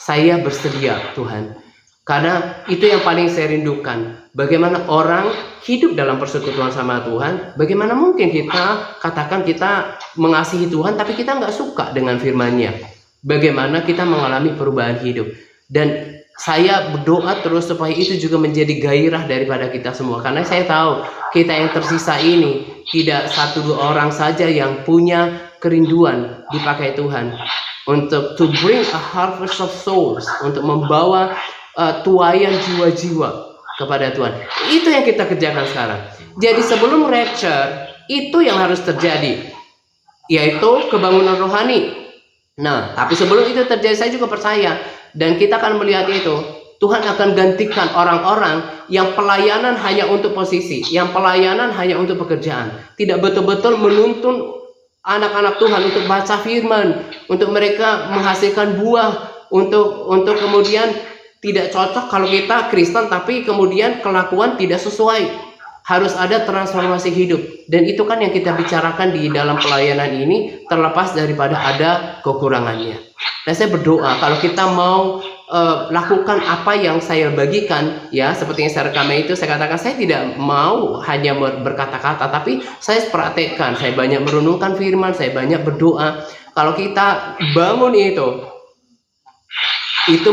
Saya bersedia, Tuhan. Karena itu yang paling saya rindukan. Bagaimana orang hidup dalam persekutuan sama Tuhan. Bagaimana mungkin kita katakan kita mengasihi Tuhan, tapi kita nggak suka dengan firman-Nya. Bagaimana kita mengalami perubahan hidup. Dan saya berdoa terus supaya itu juga menjadi gairah daripada kita semua. Karena saya tahu kita yang tersisa ini tidak 1-2 orang saja yang punya kerinduan dipakai Tuhan untuk to bring a harvest of souls, untuk membawa tuaian jiwa-jiwa kepada Tuhan. Itu yang kita kerjakan sekarang. Jadi sebelum rapture itu yang harus terjadi, yaitu kebangunan rohani. Nah, tapi sebelum itu terjadi, saya juga percaya, dan kita akan melihat itu, Tuhan akan gantikan orang-orang yang pelayanan hanya untuk posisi, yang pelayanan hanya untuk pekerjaan, tidak betul-betul menuntun anak-anak Tuhan untuk baca firman, untuk mereka menghasilkan buah, untuk kemudian tidak cocok kalau kita Kristen tapi kemudian kelakuan tidak sesuai. Harus ada transformasi hidup, dan itu kan yang kita bicarakan di dalam pelayanan ini, terlepas daripada ada kekurangannya. Dan saya berdoa kalau kita mau lakukan apa yang saya bagikan, ya seperti yang saya rekam itu, saya katakan saya tidak mau hanya berkata-kata, tapi saya praktekkan, saya banyak merenungkan firman, saya banyak berdoa. Kalau kita bangun itu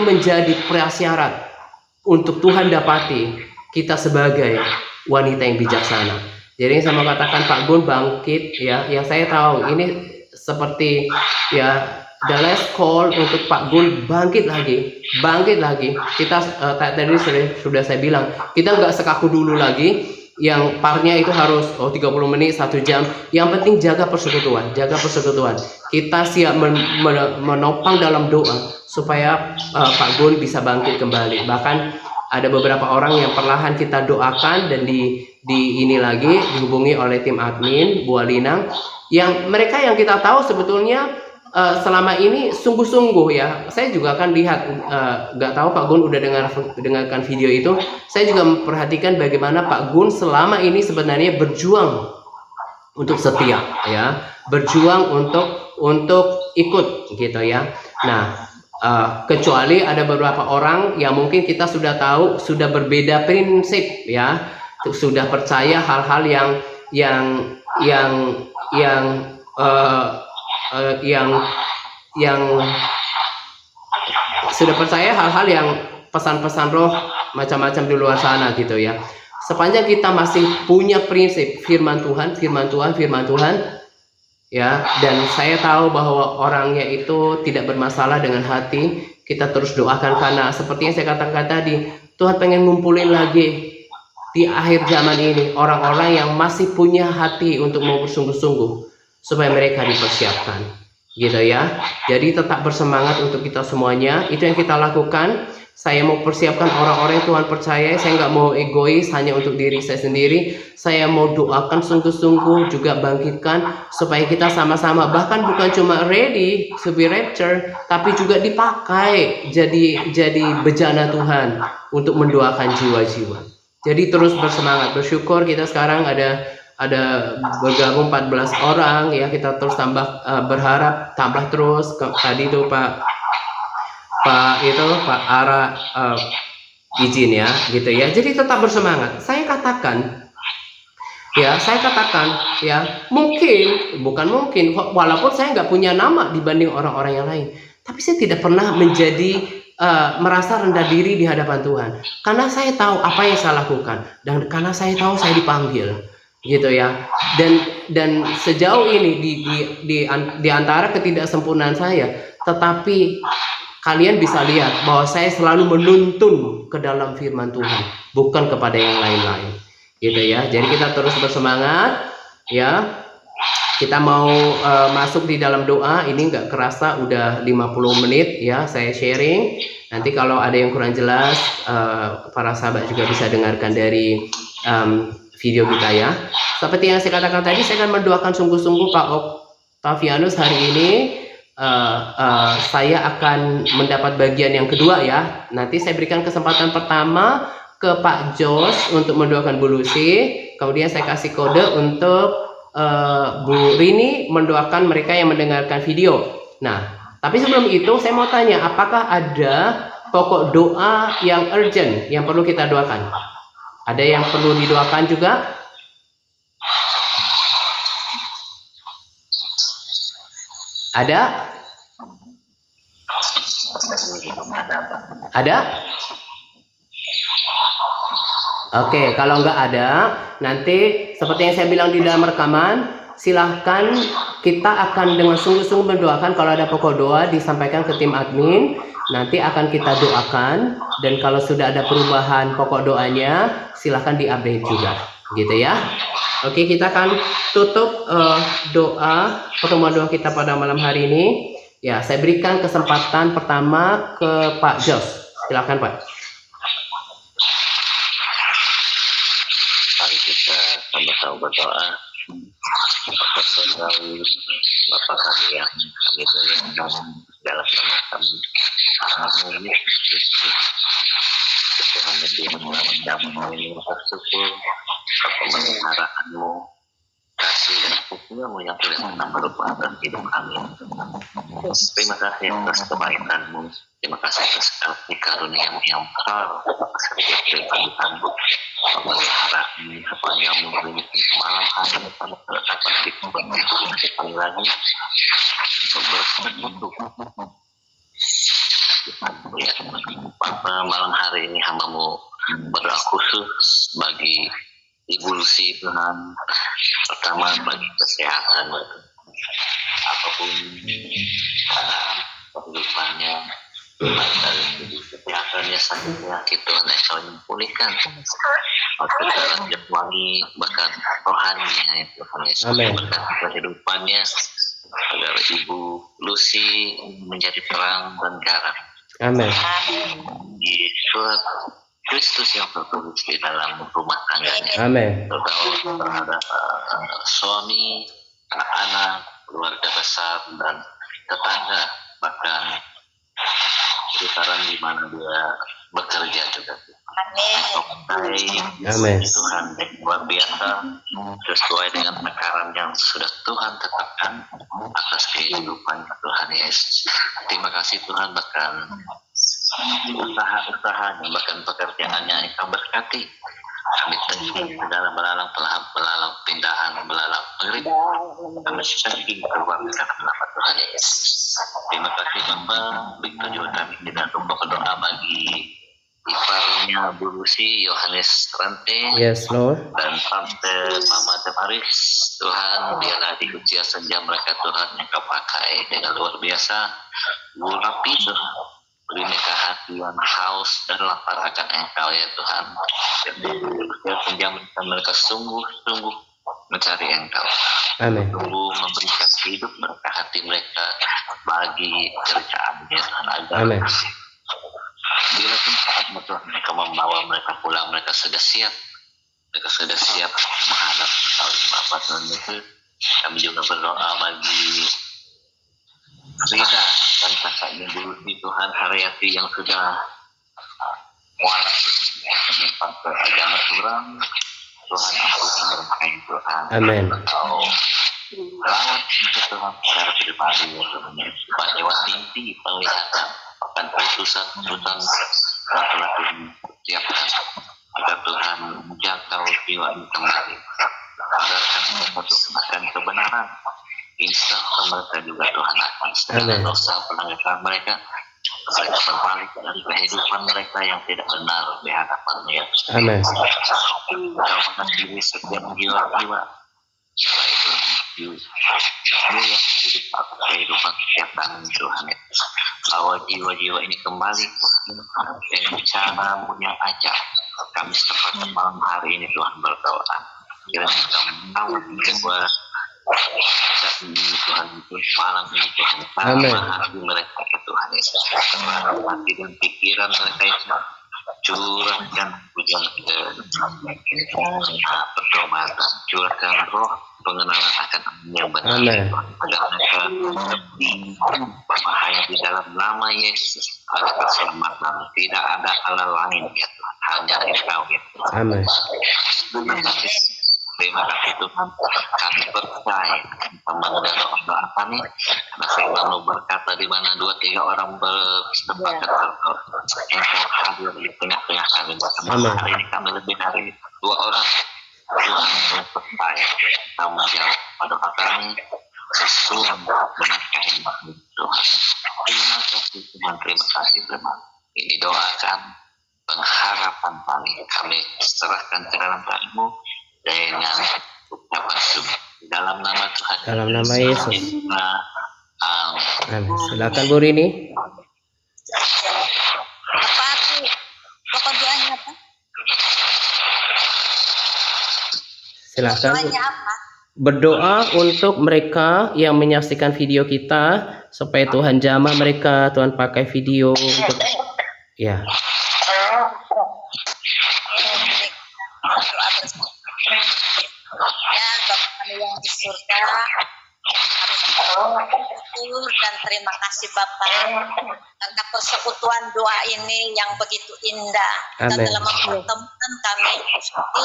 menjadi prasyarat untuk Tuhan dapati kita sebagai wanita yang bijaksana. Jadi saya mau katakan Pak Gun bangkit ya, yang saya tahu ini seperti ya the last call untuk Pak Gun bangkit lagi. Kita tadi sudah saya bilang, kita nggak sekaku dulu lagi yang parnya itu harus 30 menit 1 jam. Yang penting jaga persekutuan. Kita siap menopang dalam doa supaya Pak Gun bisa bangkit kembali. Bahkan ada beberapa orang yang perlahan kita doakan dan dihubungi oleh tim admin Bu Alinang, yang mereka yang kita tahu sebetulnya selama ini sungguh-sungguh ya. Saya juga akan lihat, nggak tahu Pak Gun udah dengarkan video itu. Saya juga memperhatikan bagaimana Pak Gun selama ini sebenarnya berjuang untuk setia ya, berjuang untuk ikut gitu ya. Nah, kecuali ada beberapa orang yang mungkin kita sudah tahu sudah berbeda prinsip ya, sudah percaya hal-hal yang sudah percaya hal-hal yang pesan-pesan roh macam-macam di luar sana gitu ya. Sepanjang kita masih punya prinsip firman Tuhan, ya, dan saya tahu bahwa orangnya itu tidak bermasalah dengan hati. Kita terus doakan, karena seperti yang saya katakan tadi, Tuhan pengen ngumpulin lagi di akhir zaman ini orang-orang yang masih punya hati untuk mau bersungguh-sungguh supaya mereka dipersiapkan, gitu ya. Jadi tetap bersemangat untuk kita semuanya. Itu yang kita lakukan. Saya mau persiapkan orang-orang yang Tuhan percaya. Saya nggak mau egois hanya untuk diri saya sendiri. Saya mau doakan sungguh-sungguh, juga bangkitkan supaya kita sama-sama, bahkan bukan cuma ready to be rapture, tapi juga dipakai jadi bejana Tuhan untuk mendoakan jiwa-jiwa. Jadi terus bersemangat, bersyukur kita sekarang ada bergabung 14 orang ya. Kita terus tambah, berharap tambah terus. Tadi tuh Pak Ara izin ya, gitu ya. Jadi tetap bersemangat. Saya katakan ya, bukan mungkin, walaupun saya nggak punya nama dibanding orang-orang yang lain, tapi saya tidak pernah merasa rendah diri di hadapan Tuhan, karena saya tahu apa yang saya lakukan, dan karena saya tahu saya dipanggil, gitu ya. Dan sejauh ini di antara ketidaksempurnaan saya, tetapi kalian bisa lihat bahwa saya selalu menuntun ke dalam firman Tuhan, bukan kepada yang lain-lain, gitu ya. Jadi kita terus bersemangat ya. Kita mau masuk di dalam doa. Ini nggak kerasa udah 50 menit ya saya sharing. Nanti kalau ada yang kurang jelas, para sahabat juga bisa dengarkan dari video kita ya. Seperti yang saya katakan tadi, saya akan mendoakan sungguh-sungguh Pak Octavianus hari ini. Saya akan mendapat bagian yang kedua ya. Nanti saya berikan kesempatan pertama ke Pak Jos untuk mendoakan Bu Lucy. Kemudian saya kasih kode untuk Bu Rini mendoakan mereka yang mendengarkan video. Nah, tapi sebelum itu saya mau tanya, apakah ada pokok doa yang urgent yang perlu kita doakan? Ada yang perlu didoakan juga? Ada? Ada? Oke, kalau nggak ada, nanti seperti yang saya bilang di dalam rekaman, silahkan kita akan dengan sungguh-sungguh mendoakan. Kalau ada pokok doa disampaikan ke tim admin, nanti akan kita doakan. Dan kalau sudah ada perubahan pokok doanya, silahkan diupdate juga, gitu ya. Oke, kita akan tutup pertemuan doa kita pada malam hari ini. Ya, saya berikan kesempatan pertama ke Pak Jos. Silakan Pak. Mari kita sama-sama berdoa. Bapa kami yang kami muliakan dalam nama kami, Tuhan Yesus, Tuhan yang menyelamatkan kami, bersyukur pemeliharaanmu, kasih dan hukummu yang sudah tetap berupa atas hidup kami. Terima kasih atas kebaikanmu, terima kasih atas kasih karuniamu yang besar, Tuhan, pemeliharaan sepanjang minggu malam hari kami dapat dikembangkan lagi untuk bersekutu. Pada malam hari ini hamba-Mu berdoa khusus bagi Ibu Lucy, Tuhan. Pertama bagi kesehatan, apapun kehidupannya, dari segi kesehatannya sakit penyakit, Tuhan yang pulihkan. Secara wangi bahkan rohaninya, Tuhan Yesus berkat kehidupannya, agar Ibu Lucy menjadi terang dan garam. Amin. Di surat Kristus yang tertulis di dalam rumah tangganya. Amin. Terhadap suami, anak-anak, keluarga besar dan tetangga, bahkan sekitaran di mana dia bekerja juga. Amin. Tuhan luar biasa, sesuai dengan takaran yang sudah Tuhan tetapkan atas kehidupan Tuhan Yesus. Terima kasih Tuhan, bahkan usaha-usahanya, bahkan pekerjaannya yang Kau berkati. Kami thanking segala belalang pindahan, belalang pengerik. Kami thanking keluarga nama Tuhan Yesus. Terima kasih Bapa. Begitu juga kami tidak lupa berdoa bagi iparnya Bu Lucy, Yohanes Rante, Yes, Lord. dan Tante Mama Damaris. Tuhan, biarlah di usia senja mereka Tuhan yang Kau pakai dengan luar biasa. Bu Rapi Tuhan, beri mereka hati yang haus dan lapar akan Engkau ya Tuhan. Dan di usia senja mereka sungguh-sungguh mencari Engkau. Amin. Sungguh memberikan hidup mereka, hati mereka bagi kerjaan ya Tuhan. Agar Amin. bila pun saat mereka membawa mereka pulang, mereka sudah siap. Mereka sudah siap menghadap Bapa Tuhan itu. Kami juga berdoa bagi Rida dan kakaknya dulu di Tuhan Haryati yang sudah mualaf menyimpang ke agama kurang. Tuhan ampunkan mereka ya Tuhan. Amin. Engkau rawat mereka Tuhan secara pribadi ya Tuhan. Lewat mimpi penglihatan bahkan putusan-putusan yang telah disiapkan agar Tuhan menjangkau jiwa ini kembali. Agarkan mereka Tuhan akan kebenaran. Insya Allah mereka juga Tuhan akan segala dosa pelanggaran mereka berbalik dari kehidupan mereka yang tidak benar di hadapan-Mu ya. Amin. Kau mengakhiri setiap jiwa-jiwa baik itu yang hidup atas kehidupan setiap kami Tuhan ya. Bawa jiwa-jiwa ini kembali dengan cara-Mu yang ajar. Kami seperti malam hari ini Tuhan berdoa kiranya Kau menawan kedua saat ini Tuhan itu malam ini Tuhan. Amin. Hati mereka ya Tuhan Yesus. Hati dan pikiran mereka itu curahkan pujian pertobatan, curahkan roh pengenalan akan yang benar. Amin. Agar mereka lebih berbahaya di dalam nama Yesus. Ada keselamatan, tidak ada Allah lain ya Tuhan, hanya Engkau ya Tuhan. Amin. Terima kasih Tuhan, kami percaya mendengar doa kami karena firman-Mu berkata di mana 2-3 orang bersepakat Engkau hadir di tengah-tengah kami. Amin. Hari ini kami lebih dari 2 orang. Tuhan percaya Kau menjawab pada doa kami sesuai dengan kehendak-Mu Tuhan. Terima kasih Tuhan, terima kasih Tuhan. Ini doakan pengharapan kami serahkan ke dalam tangan-Mu dengan ucapan syukur dalam nama Tuhan. Dalam nama Yesus. Amin. Amin. Silakan Bu Rini. Apa tuh pokok doanya apa? Silakan Bu. Doanya apa? Berdoa untuk mereka yang menyaksikan video kita supaya Tuhan jamah mereka, Tuhan pakai video untuk ya. Ya, Bapa kami yang di surga, kami bersyukur dan terima kasih Bapa karena persekutuan doa ini yang begitu indah. Dan Amin. dalam mempertemukan kami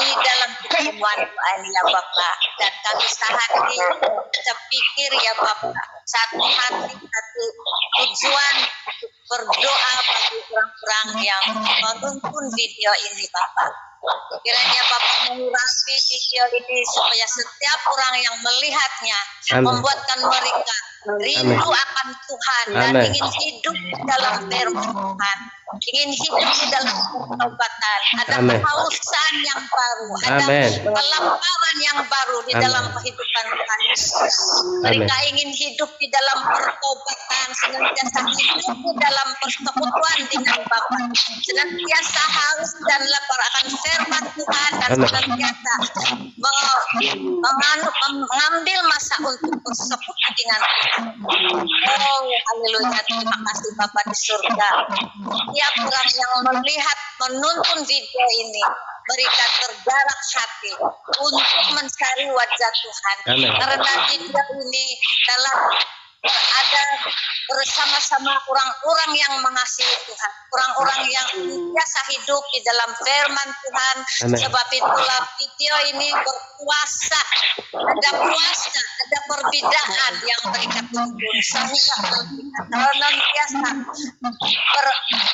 di dalam pertemuan doa ini ya Bapa. Dan kami sehari terpikir ya Bapa, satu hati, satu tujuan untuk berdoa bagi orang-orang yang menonton video ini Bapa. Kiranya Bapak mengurapi video ini supaya setiap orang yang melihatnya Amin. membuatkan mereka rindu akan Tuhan dan Amin. ingin hidup di dalam firman Tuhan, ingin hidup di dalam pertobatan, ada Amin. kehausan yang baru, ada Amin. kelaparan yang baru di Amin. dalam kehidupan mereka. Mereka ingin hidup di dalam pertobatan, senantiasa hidup di dalam persekutuan dengan Bapa, senantiasa haus dan lapar akan firman Tuhan dan Amin. senantiasa mengambil masa untuk bersekutu dengan Tuhan. Oh, haleluya, terima kasih Bapa di surga. Setiap orang yang melihat, menonton video ini, mereka tergerak hati untuk mencari wajah Tuhan. Amin. Karena video ini dalam ada bersama-sama orang-orang yang mengasihi Tuhan, orang-orang yang biasa hidup di dalam firman Tuhan. Amin. Sebab itulah video ini berkuasa, ada kuasa, ada perbedaan yang mereka tuntun sehingga mereka biasa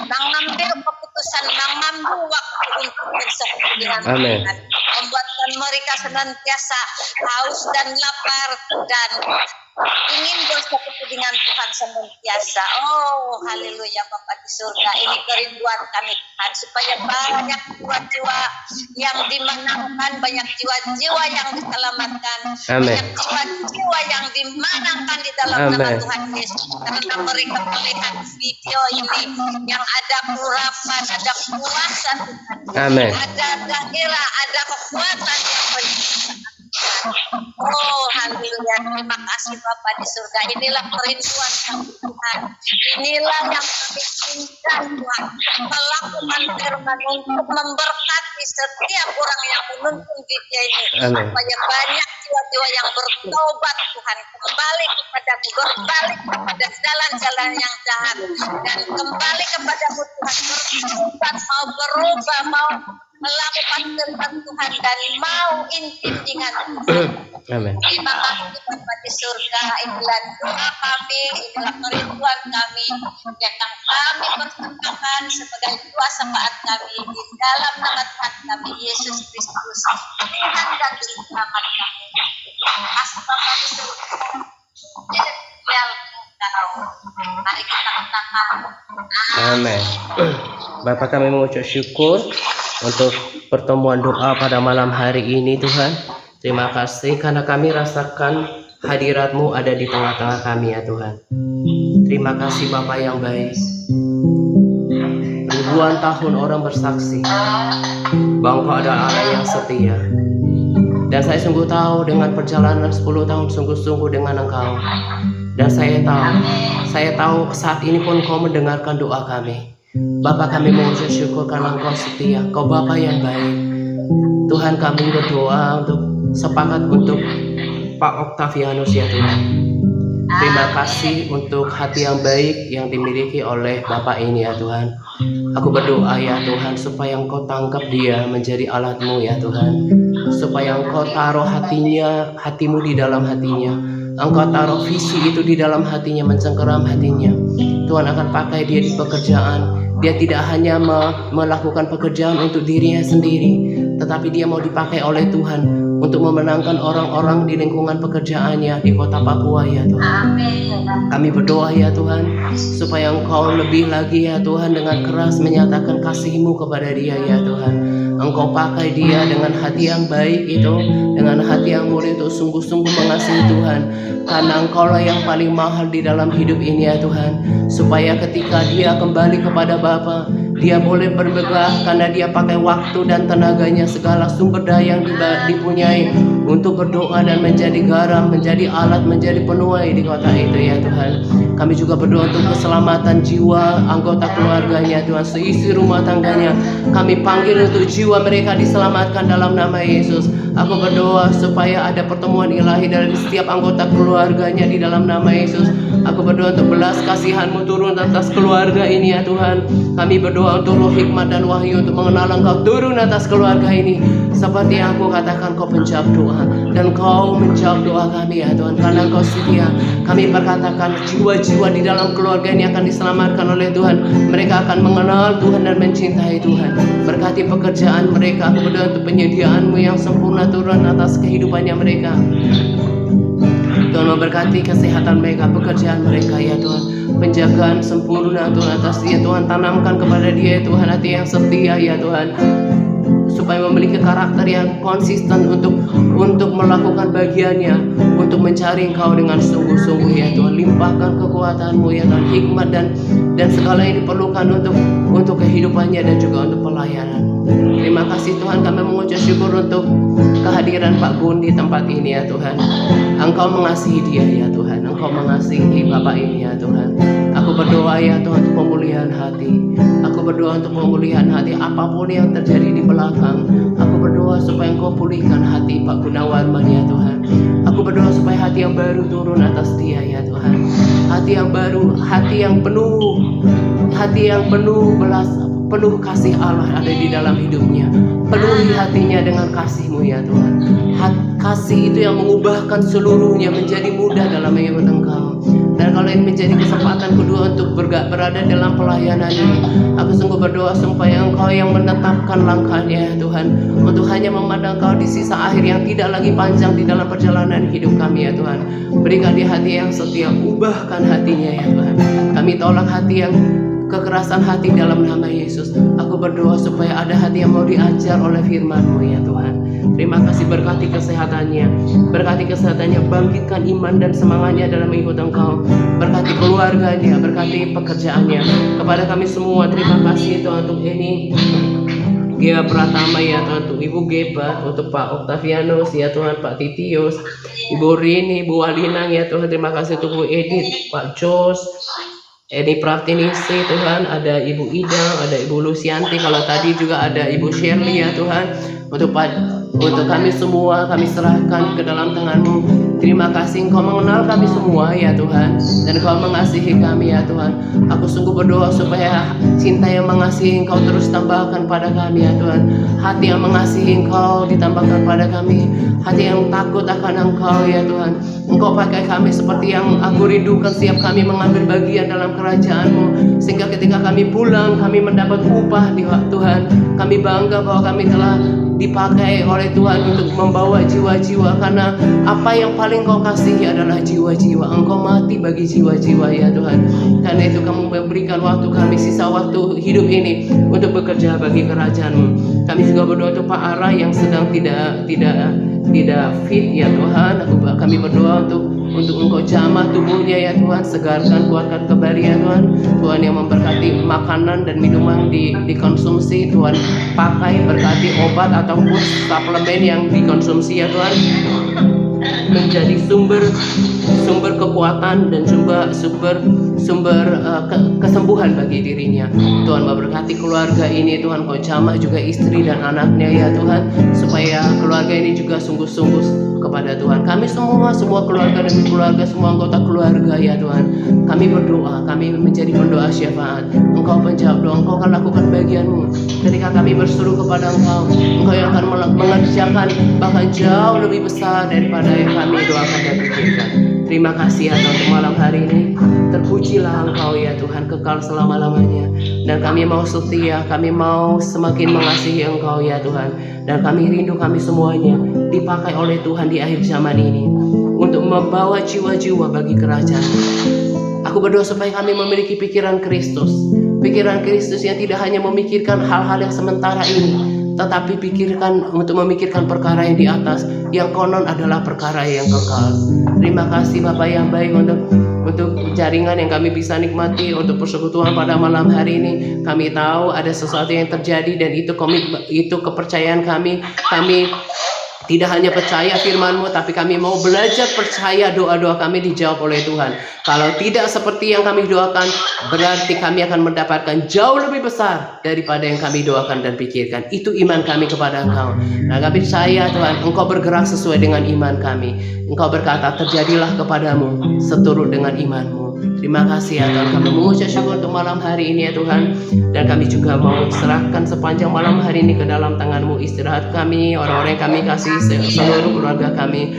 mengambil keputusan, mengambil waktu untuk bersekutu dengan Amin. Tuhan, membuatkan mereka senantiasa haus dan lapar dan ingin bersekutu dengan Tuhan senantiasa. Oh, haleluya Bapa di surga. Ini kerinduan kami Tuhan, supaya banyak jiwa-jiwa yang dimenangkan, banyak jiwa-jiwa yang diselamatkan, Amin. banyak jiwa-jiwa yang dimenangkan di dalam nama Amin. Tuhan Yesus. Karena mereka melihat video ini yang ada urapan, ada kuasa Tuhan, Amin. ada gairah, ada kekuatan yang berlimpah. Oh, haleluya. Terima kasih Bapa di surga. Inilah kerinduan kami Tuhan. Inilah yang kami inginkan Tuhan. Melakukan firman untuk memberkati setiap orang yang menonton video ini. Amin. Supaya banyak jiwa-jiwa yang bertobat Tuhan. Kembali kepadamu. Berbalik kepada jalan-jalan yang jahat. Dan kembali kepadamu Tuhan. Bertobat, mau berubah, mau melakukan firman Tuhan dan mau intim dengan Tuhan. Amin. Terima kasih Bapa di surga. Inilah doa kami, inilah kerinduan kami yang kami persembahkan sebagai doa syafaat kami di dalam nama Tuhan kami Yesus Kristus, Tuhan dan Juru Selamat kami. Kasih Bapa di surga. Jadi Engkau. Mari kita katakan. Amin. Bapak, kami mengucap syukur untuk pertemuan doa pada malam hari ini Tuhan. Terima kasih karena kami rasakan hadirat-Mu ada di tengah-tengah kami ya Tuhan. Terima kasih Bapak yang baik. Ribuan tahun orang bersaksi bahwa Engkau adalah Allah yang setia. Dan saya sungguh tahu dengan perjalanan 10 tahun sungguh-sungguh dengan Engkau. Dan saya tahu saat ini pun Engkau mendengarkan doa kami. Bapak, kami mengucap syukur karena Engkau setia. Engkau Bapa yang baik. Tuhan, kami berdoa untuk sepakat untuk Pak Octavianus ya Tuhan. Terima kasih untuk hati yang baik yang dimiliki oleh Bapak ini ya Tuhan. Aku berdoa ya Tuhan supaya Engkau tangkap dia menjadi alat-Mu ya Tuhan. Supaya Engkau taruh hatimu di dalam hatinya. Engkau taruh visi itu di dalam hatinya, mencengkeram hatinya. Tuhan akan pakai dia di pekerjaan. Dia tidak hanya melakukan pekerjaan untuk dirinya sendiri, tetapi dia mau dipakai oleh Tuhan untuk memenangkan orang-orang di lingkungan pekerjaannya di kota Papua ya Tuhan. Kami berdoa ya Tuhan, supaya Engkau lebih lagi ya Tuhan dengan keras menyatakan kasih-Mu kepada dia ya Tuhan. Engkau pakai dia dengan hati yang baik itu, dengan hati yang mulia untuk sungguh-sungguh mengasihi Tuhan. Karena Engkaulah yang paling mahal di dalam hidup ini ya Tuhan. Supaya ketika dia kembali kepada Bapa, dia boleh bermegah karena dia pakai waktu dan tenaganya, segala sumber daya yang dipunyai untuk berdoa dan menjadi garam, menjadi alat, menjadi penuai di kota itu ya Tuhan. Kami juga berdoa untuk keselamatan jiwa anggota keluarganya Tuhan, seisi rumah tangganya. Kami panggil untuk jiwa mereka diselamatkan dalam nama Yesus. Aku berdoa supaya ada pertemuan ilahi dari setiap anggota keluarganya di dalam nama Yesus. Aku berdoa untuk belas kasihan-Mu turun atas keluarga ini ya Tuhan. Kami berdoa untuk roh hikmat dan wahyu untuk mengenal Engkau turun atas keluarga ini. Seperti yang aku katakan, Kau menjawab doa dan Kau menjawab doa kami ya Tuhan. Karena Kau setia, kami perkatakan jiwa-jiwa di dalam keluarga ini akan diselamatkan oleh Tuhan. Mereka akan mengenal Tuhan dan mencintai Tuhan. Berkati pekerjaan mereka. Aku berdoa untuk penyediaan-Mu yang sempurna turun atas kehidupannya mereka. Tuhan memberkati kesehatan mereka, pekerjaan mereka ya Tuhan. Penjagaan sempurna Tuhan atas dia Tuhan. Tanamkan kepada dia Tuhan hati yang setia ya Tuhan, supaya memiliki karakter yang konsisten untuk melakukan bagiannya, untuk mencari Engkau dengan sungguh-sungguh ya Tuhan. Limpahkan kekuatan-Mu ya Tuhan, hikmat dan segala yang diperlukan untuk kehidupannya dan juga untuk pelayanan. Terima kasih Tuhan, kami mengucap syukur untuk kehadiran Pak Gun di tempat ini ya Tuhan. Engkau mengasihi dia ya Tuhan, Engkau mengasihi Bapak ini ya Tuhan. Aku berdoa ya Tuhan untuk pemulihan hati. Aku berdoa untuk pemulihan hati apapun yang terjadi di belakang. Aku berdoa supaya Engkau pulihkan hati Pak Gunawarman ya Tuhan. Aku berdoa supaya hati yang baru turun atas dia ya Tuhan. Hati yang baru, hati yang penuh penuh kasih Allah ada di dalam hidupnya. Penuhi hatinya dengan kasih-Mu ya Tuhan. Kasih itu yang mengubahkan seluruhnya menjadi mudah dalam menyebut Engkau. Dan kalau ini menjadi kesempatan kedua untuk berada dalam pelayanan ini, aku sungguh berdoa supaya Engkau yang menetapkan langkahnya ya Tuhan, untuk hanya memandang Kau di sisa akhir yang tidak lagi panjang di dalam perjalanan hidup kami ya Tuhan. Berikan dia hati yang setia, ubahkan hatinya ya Tuhan. Kami tolak hati yang kekerasan hati dalam nama Yesus. Aku berdoa supaya ada hati yang mau diajar oleh firman-Mu ya Tuhan. Terima kasih, berkati kesehatannya, bangkitkan iman dan semangatnya dalam mengikut Engkau. Berkati keluarganya, berkati pekerjaannya. Kepada kami semua, terima kasih Tuhan untuk ini Gia Pratama ya Tuhan, untuk Ibu Geba, untuk Pak Octavianus ya Tuhan, Pak Titius, Ibu Rini, Ibu Walinang ya Tuhan. Terima kasih untuk Bu Edith, Pak Jos, Edi Praftinisi Tuhan, ada Ibu Idang, ada Ibu Lucianti, kalau tadi juga ada Ibu Shirley ya Tuhan. Untuk kami semua, kami serahkan ke dalam tangan-Mu. Terima kasih Engkau mengenal kami semua ya Tuhan, dan Engkau mengasihi kami ya Tuhan. Aku sungguh berdoa supaya cinta yang mengasihi Engkau terus tambahkan pada kami ya Tuhan. Hati yang mengasihi Engkau ditambahkan pada kami, hati yang takut akan Engkau ya Tuhan. Engkau pakai kami seperti yang aku rindukan, setiap kami mengambil bagian dalam kerajaan-Mu, sehingga ketika kami pulang kami mendapat upah di Tuhan. Kami bangga bahwa kami telah dipakai oleh Tuhan untuk membawa jiwa-jiwa, karena apa yang paling Kau kasihi adalah jiwa-jiwa. Engkau mati bagi jiwa-jiwa ya Tuhan. Karena itu Kamu memberikan waktu kami, sisa waktu hidup ini, untuk bekerja bagi kerajaan-Mu. Kami juga berdoa untuk Pak Ara yang sedang tidak fit ya Tuhan. Kami berdoa untuk Engkau jamah tubuhnya ya Tuhan, segarkan, kuatkan kembali ya Tuhan. Tuhan yang memberkati makanan dan minuman dikonsumsi, Tuhan pakai, berkati obat ataupun suplemen yang dikonsumsi ya Tuhan, menjadi sumber kekuatan dan sumber kesembuhan bagi dirinya. Tuhan memberkati keluarga ini Tuhan, Kau jamah juga istri dan anaknya ya Tuhan, supaya keluarga ini juga sungguh-sungguh kepada Tuhan. Kami semua keluarga demi keluarga, semua anggota keluarga ya Tuhan, kami berdoa, kami menjadi pendoa syafaat. Engkau penjawab doa, Engkau akan lakukan bagian-Mu. Ketika kami berseru kepada Engkau, Engkau yang akan mengerjakan bahkan jauh lebih besar daripada yang kami doakan dan pikirkan. Terima kasih ya Tuhan untuk malam hari ini. Terpujilah Engkau ya Tuhan, kekal selama-lamanya. Dan kami mau setia, kami mau semakin mengasihi Engkau ya Tuhan. Dan kami rindu kami semuanya dipakai oleh Tuhan di akhir zaman ini untuk membawa jiwa-jiwa bagi kerajaan. Aku berdoa supaya kami memiliki pikiran Kristus yang tidak hanya memikirkan hal-hal yang sementara ini, tetapi untuk memikirkan perkara yang di atas, yang konon adalah perkara yang kekal. Terima kasih Bapak yang baik untuk jaringan yang kami bisa nikmati, untuk persekutuan pada malam hari ini. Kami tahu ada sesuatu yang terjadi, dan itu kepercayaan kami. Kami tidak hanya percaya firman-Mu, tapi kami mau belajar percaya doa-doa kami dijawab oleh Tuhan. Kalau tidak seperti yang kami doakan, berarti kami akan mendapatkan jauh lebih besar daripada yang kami doakan dan pikirkan. Itu iman kami kepada Engkau. Nah, kami percaya Tuhan, Engkau bergerak sesuai dengan iman kami. Engkau berkata, terjadilah kepadamu seturut dengan iman-Mu. Terima kasih ya Tuhan, kami mengucap syukur untuk malam hari ini ya Tuhan. Dan kami juga mau serahkan sepanjang malam hari ini ke dalam tangan-Mu, istirahat kami, orang-orang yang kami kasih, seluruh keluarga kami.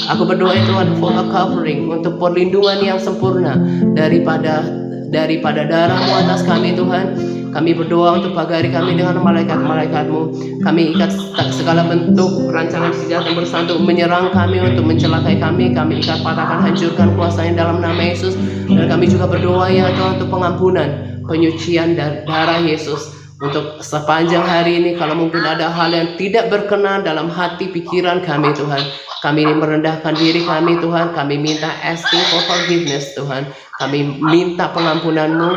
Aku berdoa ya Tuhan for a covering, untuk perlindungan yang sempurna daripada darah-Mu atas kami Tuhan. Kami berdoa untuk pagari kami dengan malaikat-malaikat-Mu. Kami ikat segala bentuk rancangan senjata yang berusaha untuk menyerang kami, untuk mencelakai kami. Kami ikat, patahkan, hancurkan kuasanya dalam nama Yesus. Dan kami juga berdoa ya Tuhan untuk pengampunan, penyucian darah Yesus. Untuk sepanjang hari ini, kalau mungkin ada hal yang tidak berkenan dalam hati pikiran kami Tuhan, kami merendahkan diri kami Tuhan. Kami minta asking for forgiveness Tuhan. Kami minta pengampunan-Mu.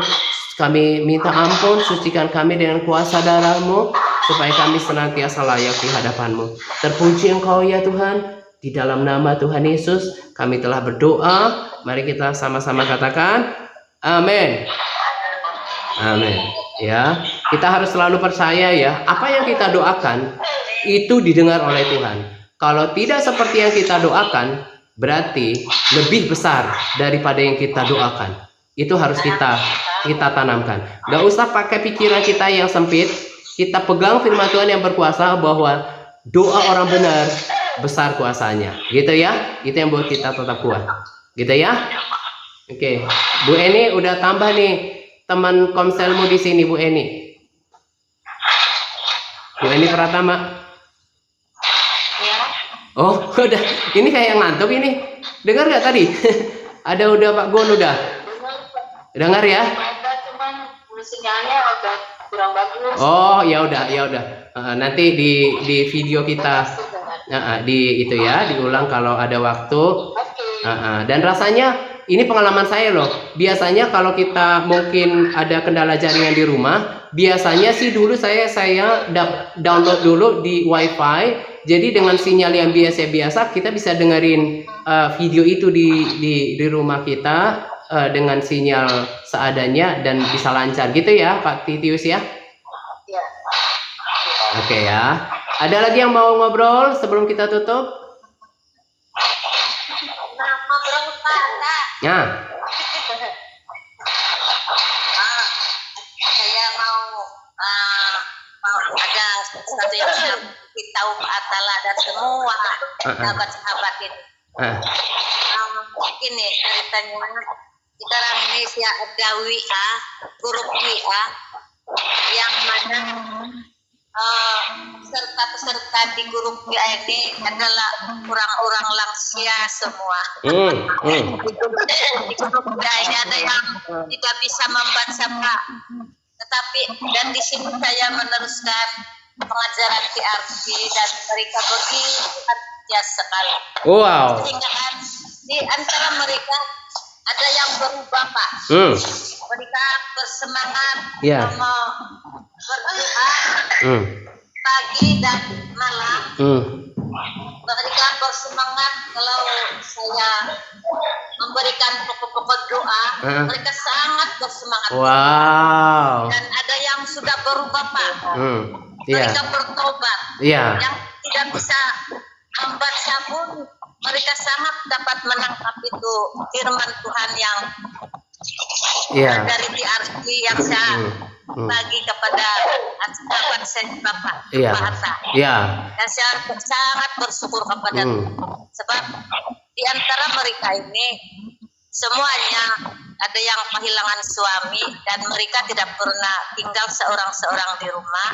Kami minta ampun, sucikan kami dengan kuasa darah-Mu, supaya kami senantiasa layak di hadapan-Mu. Terpuji Engkau ya Tuhan. Di dalam nama Tuhan Yesus kami telah berdoa. Mari kita sama-sama katakan amin. Amin. Ya, kita harus selalu percaya ya, apa yang kita doakan itu didengar oleh Tuhan. Kalau tidak seperti yang kita doakan, berarti lebih besar daripada yang kita doakan. Itu harus kita tanamkan. Gak usah pakai pikiran kita yang sempit. Kita pegang firman Tuhan yang berkuasa, bahwa doa orang benar besar kuasanya. Gitu ya. Itu yang buat kita tetap kuat. Gitu ya. Oke, Bu Eni udah tambah nih teman komselmu di sini, Bu Eni. Bu Eni Pratama. Ya. Oh, udah. Ini kayak yang ngantuk ini. Dengar nggak tadi? Ada udah Pak Gon udah. Dengar ya? Ada cuman sinyalnya agak kurang bagus. Oh, ya udah, ya udah. Nanti di video kita di itu ya, diulang kalau ada waktu. Dan rasanya ini pengalaman saya loh. Biasanya kalau kita mungkin ada kendala jaringan di rumah, biasanya sih dulu saya download dulu di WiFi. Jadi dengan sinyal yang biasa-biasa kita bisa dengerin video itu di rumah kita dengan sinyal seadanya dan bisa lancar gitu ya, Pak Titius ya. Ya. Oke ya. Ada lagi yang mau ngobrol sebelum kita tutup? Nah, ngobrol Pak. Nah, Saya mau ada sesuatu yang saya beritahu Pak Atala dan semua sahabat-sahabat ini. Ini ceritanya sekarang ini saya ada WA, grup WA yang mana peserta di grup WA ini adalah orang-orang lansia semua. Di grup WA ini ada yang tidak bisa membaca Pak, tetapi dan di sini saya meneruskan pengajaran TRC dan mereka begitu antusias sekali. wow. Sehingga kan di antara mereka ada yang berubah Pak. Mereka bersemangat Ya. berdoa pagi dan malam. Mereka bersemangat kalau saya memberikan pokok-pokok doa. Mereka sangat bersemangat. Wow. Dan ada yang sudah berubah Pak. Iya. Mereka bertobat. Iya. Yang tidak bisa membaca pun mereka sangat dapat menangkap itu firman Tuhan yang dari TRC yang saya bagi kepada sahabat saya Bapak Pak Hatta. Dan saya sangat bersyukur kepada Tuhan. Sebab di antara mereka ini semuanya ada yang kehilangan suami dan mereka tidak pernah tinggal seorang-seorang di rumah.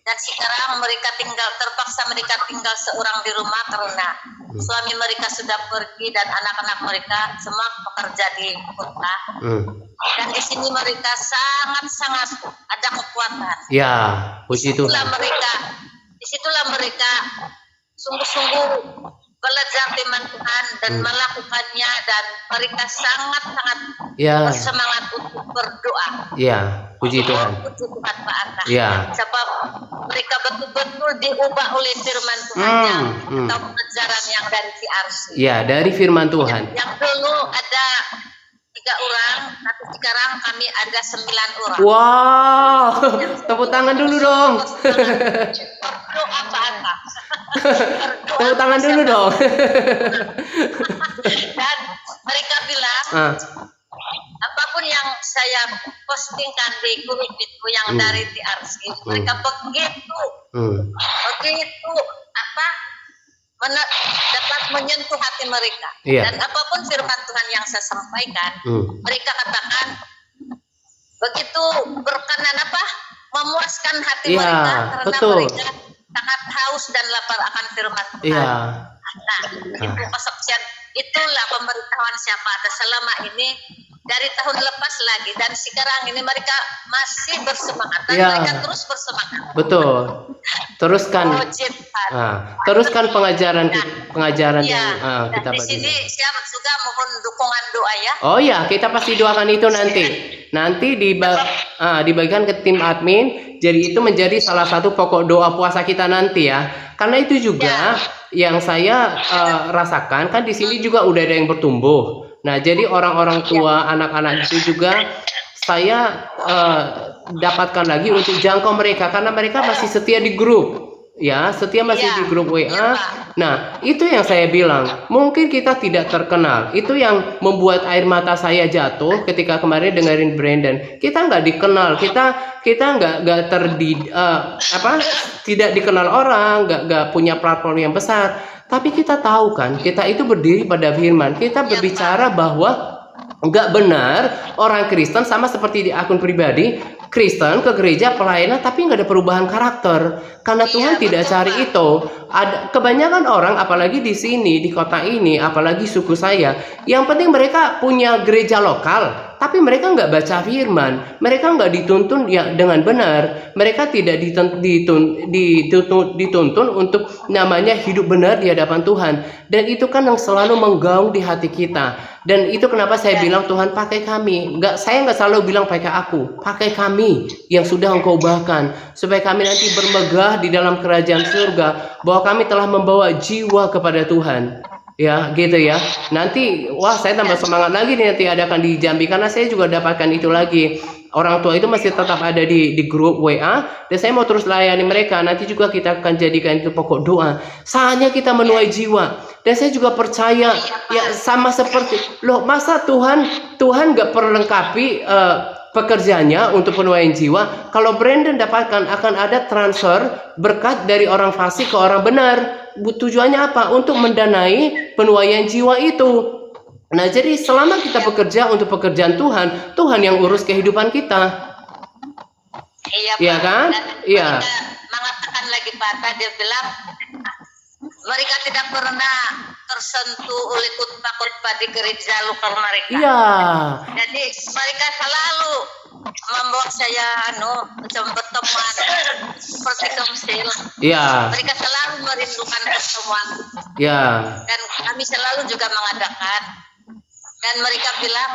Dan sekarang mereka terpaksa mereka tinggal seorang di rumah karena suami mereka sudah pergi dan anak-anak mereka semua bekerja di kota. Dan di sini mereka sangat-sangat ada kekuatan. Ya, puji Tuhan. Disitulah mereka sungguh-sungguh belajar firman Tuhan dan melakukannya dan mereka sangat-sangat bersemangat untuk berdoa. Ya, puji Tuhan. Puji Tuhan Pak Atta. Ya. Sebab mereka betul-betul diubah oleh firman Tuhan atau pengajaran yang dari TRC. Ya, dari firman Tuhan. Yang dulu ada 3 orang, tapi sekarang kami ada 9 orang. Wow, tepuk tangan dulu dong. Berdoa Pak Atta. Tepuk tangan dulu dong. Dan mereka bilang apapun yang saya postingkan di grup itu yang dari TRC, mereka begitu dapat menyentuh hati mereka. Dan apapun firman Tuhan yang saya sampaikan, mereka katakan begitu berkenan memuaskan hati mereka karena mereka sangat haus dan lapar akan firman Tuhan. Nah, itu kesaksian, itulah pemberitahuan siapa ada selama ini dari tahun lepas lagi dan sekarang ini mereka masih bersemangat dan mereka terus bersemangat. Betul. Teruskan. Teruskan pengajaran yang kita bagi. Di sini saya juga mohon dukungan doa ya. Oh ya, kita pasti doakan itu nanti. Nanti dibagikan ke tim admin. Jadi itu menjadi salah satu pokok doa puasa kita nanti ya. Karena itu juga yang saya rasakan kan di sini juga udah ada yang bertumbuh. Nah, jadi orang-orang tua, anak-anak itu juga saya dapatkan lagi untuk jangkau mereka karena mereka masih setia di grup. Ya, setia masih di grup WA. Nah, itu yang saya bilang. Mungkin kita tidak terkenal. Itu yang membuat air mata saya jatuh ketika kemarin dengerin Brandon. Kita nggak dikenal. Kita nggak tidak dikenal orang. Nggak punya platform yang besar. Tapi kita tahu kan, kita itu berdiri pada firman. Kita berbicara bahwa nggak benar orang Kristen sama seperti di akun pribadi, Kristen ke gereja pelayanan tapi nggak ada perubahan karakter karena Tuhan Iya, tidak betul, cari Pak. itu. Ada kebanyakan orang apalagi di sini di kota ini apalagi suku saya, yang penting mereka punya gereja lokal tapi mereka nggak baca firman, mereka nggak dituntun ya dengan benar, mereka tidak dituntun untuk namanya hidup benar di hadapan Tuhan, dan itu kan yang selalu menggaung di hati kita. Dan itu kenapa saya bilang Tuhan pakai kami, saya nggak selalu bilang pakai aku, pakai kami yang sudah Engkau ubahkan supaya kami nanti bermegah di dalam kerajaan surga, bahwa kami telah membawa jiwa kepada Tuhan. Ya gitu ya, nanti wah saya tambah semangat lagi nih nanti adakan di Jambi, karena saya juga dapatkan itu lagi. Orang tua itu masih tetap ada di grup WA, dan saya mau terus layani mereka. Nanti juga kita akan jadikan itu pokok doa, saatnya kita menuai jiwa. Dan saya juga percaya ya sama seperti loh, masa Tuhan nggak perlengkapi pekerjaannya untuk penuaian jiwa. Kalau Brandon dapatkan akan ada transfer berkat dari orang fasik ke orang benar. Tujuannya apa? Untuk mendanai penuaian jiwa itu. Nah, jadi selama kita bekerja untuk pekerjaan Tuhan, Tuhan yang urus kehidupan kita. Iya, Iya Pak. kan? Dan Iya. mereka mengatakan lagi Pak, dia bilang mereka tidak pernah tersentuh oleh khotbah-khotbah di gereja lokal mereka. Iya. Jadi mereka selalu membawa saya macam pertemuan seperti komsil. Iya. Mereka selalu merindukan pertemuan, Iya. dan kami selalu juga mengadakan. Dan mereka bilang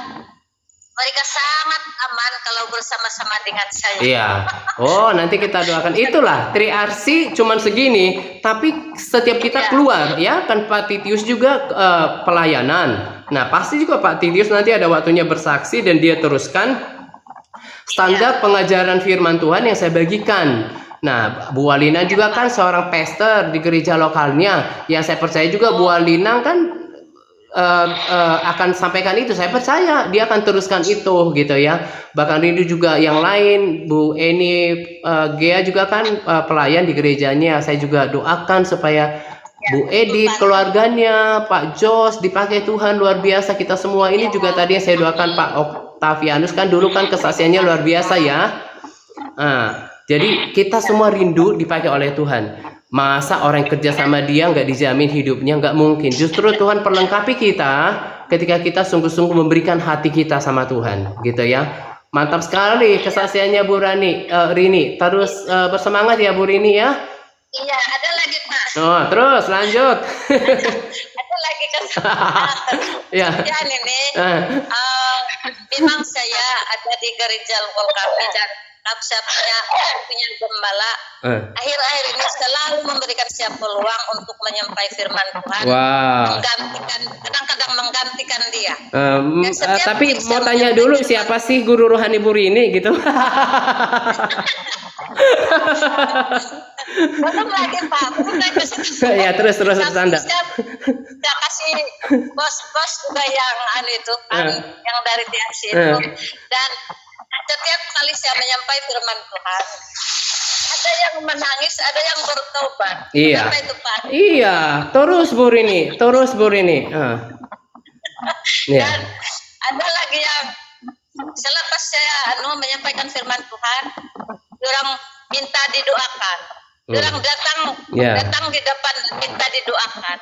mereka sangat aman kalau bersama-sama dengan saya. Iya. Oh, nanti kita doakan. Itulah triarsi cuman segini, tapi setiap kita keluar ya kan Pak Titius juga pelayanan. Nah, pasti juga Pak Titius nanti ada waktunya bersaksi dan dia teruskan standar pengajaran firman Tuhan yang saya bagikan. Nah, Bu Walina juga kan seorang pastor di gereja lokalnya. Yang saya percaya juga Bu Walina kan akan sampaikan itu. Saya percaya dia akan teruskan itu gitu ya. Bahkan Rindu juga yang lain, Bu Eni Gea juga kan pelayan di gerejanya. Saya juga doakan supaya Bu Edith, keluarganya, Pak Jos dipakai Tuhan luar biasa. Kita semua ini juga tadi yang saya doakan Pak Octavianus kan dulu kan kesaksiannya luar biasa ya. Nah, jadi kita semua rindu dipakai oleh Tuhan. Masa orang yang kerja sama dia nggak dijamin hidupnya? Nggak mungkin. Justru Tuhan perlengkapi kita ketika kita sungguh-sungguh memberikan hati kita sama Tuhan, gitu ya. Mantap sekali kesaksiannya Bu Rini. Terus bersemangat ya Bu Rini ya. Iya, ada lagi Pak. Oh, terus lanjut. Ada lagi kesempatan. Ya. Ya ini, memang saya ada di gereja lokal kami dan saya punya gembala. Akhir-akhir ini selalu memberikan saya peluang untuk menyampaikan firman Tuhan. Wah. Kadang-kadang menggantikan dia. Tapi mau tanya dulu siapa sih guru rohani Bu Rini gitu? Belum lagi Pak, belum lagi. Ya terus bercanda. Saya kasih bos juga yang itu kan, yang dari THC itu. Dan setiap kali saya menyampaikan firman Tuhan, ada yang menangis, ada yang bertobat. Iya. Kenapa itu Pak? Iya, terus Bu Rini. Iya. Dan ada lagi yang selepas saya menyampaikan firman Tuhan, orang minta didoakan. Orang datang di depan dan minta didoakan.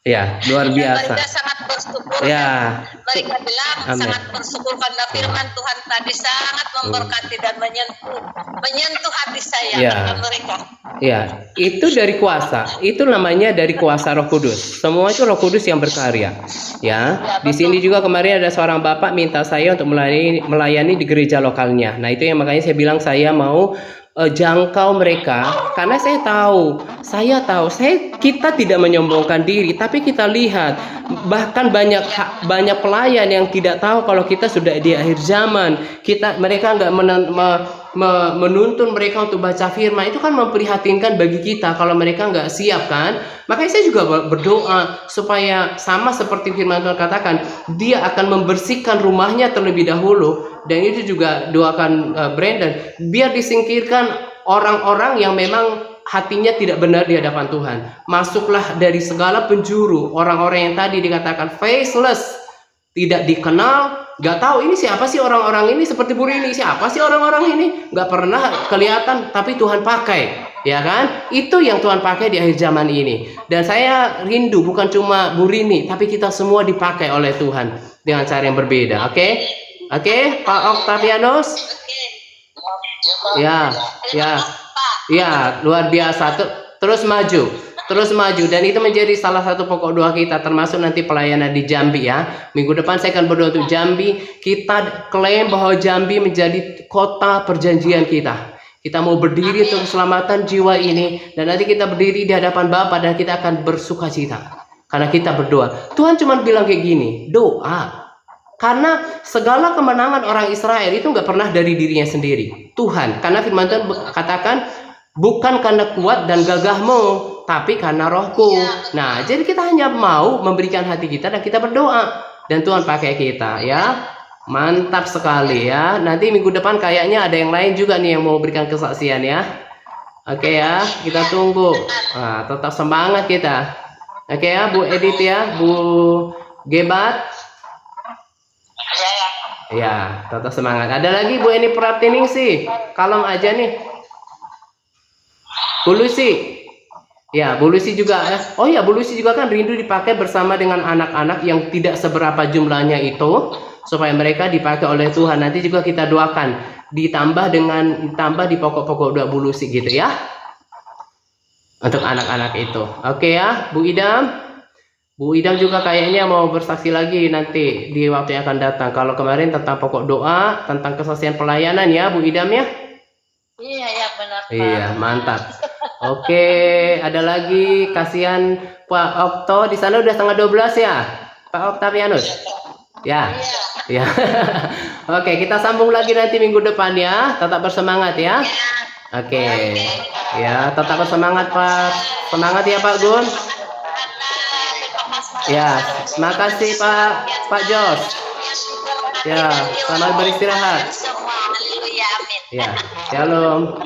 Ya, luar biasa. Mereka sangat bersyukur. Ya. Mereka bilang sangat bersyukur karena firman Tuhan tadi sangat memberkati dan menyentuh hati saya karena mereka. Ya, itu dari kuasa. Itu namanya dari kuasa Roh Kudus. Semua itu Roh Kudus yang berkarya. Ya, di sini juga kemarin ada seorang bapak minta saya untuk melayani di gereja lokalnya. Nah, itu yang makanya saya bilang saya mau jangkau mereka, karena saya tahu kita tidak menyombongkan diri, tapi kita lihat bahkan banyak pelayan yang tidak tahu kalau kita sudah di akhir zaman. Mereka nggak menuntun mereka untuk baca firman. Itu kan memprihatinkan bagi kita kalau mereka nggak siap kan. Makanya saya juga berdoa supaya sama seperti firman Tuhan katakan, dia akan membersihkan rumahnya terlebih dahulu. Dan itu juga doakan Brandon, biar disingkirkan orang-orang yang memang hatinya tidak benar di hadapan Tuhan. Masuklah dari segala penjuru orang-orang yang tadi dikatakan faceless, tidak dikenal, nggak tahu ini siapa sih orang-orang ini, seperti Bu Rini, siapa sih orang-orang ini, nggak pernah kelihatan, tapi Tuhan pakai, ya kan? Itu yang Tuhan pakai di akhir zaman ini. Dan saya rindu bukan cuma Bu Rini, tapi kita semua dipakai oleh Tuhan dengan cara yang berbeda. Oke? Oke, Pak Octavianus? Oke. Ya, ya. Pak. Ya, luar biasa. Terus maju, terus maju. Dan itu menjadi salah satu pokok doa kita, termasuk nanti pelayanan di Jambi ya. Minggu depan saya akan berdoa untuk Jambi. Kita klaim bahwa Jambi menjadi kota perjanjian kita. Kita mau berdiri untuk keselamatan jiwa ini. Dan nanti kita berdiri di hadapan Bapa dan kita akan bersuka cita. Karena kita berdoa. Tuhan cuma bilang kayak gini, doa. Karena segala kemenangan orang Israel itu nggak pernah dari dirinya sendiri. Tuhan, karena firman Tuhan katakan, bukan karena kuat dan gagahmu, tapi karena rohku. Nah, jadi kita hanya mau memberikan hati kita dan kita berdoa. Dan Tuhan pakai kita ya. Mantap sekali ya. Nanti minggu depan kayaknya ada yang lain juga nih yang mau berikan kesaksian ya. Oke ya, kita tunggu. Nah, tetap semangat kita. Oke ya, Bu Edith ya, Bu Gebat. Ya, tetap semangat. Ada lagi Bu Eni Pratining sih. Kalem aja nih. Bu Lucy. Ya, Bu Lucy juga ya. Oh ya, Bu Lucy juga kan rindu dipakai bersama dengan anak-anak yang tidak seberapa jumlahnya itu, supaya mereka dipakai oleh Tuhan. Nanti juga kita doakan ditambah di pokok-pokok doa Bu Lucy gitu ya. Untuk anak-anak itu. Oke ya, Bu Idam. Bu Idam juga kayaknya mau bersaksi lagi nanti di waktu yang akan datang. Kalau kemarin tentang pokok doa, tentang kesaksian pelayanan ya Bu Idam ya. Iya, ya benar Pak. Iya, mantap. Oke, ada lagi kasihan Pak Okto di sana udah setengah 12 ya, Pak Octavianus. Ya, ya. Oke, kita sambung lagi nanti minggu depan ya. Tetap bersemangat ya. Oke, ya tetap bersemangat Pak. Semangat ya Pak Gun. Ya, makasih Pak Jos. Ya, selamat beristirahat. Semua, haleluya, amin. Ya, shalom.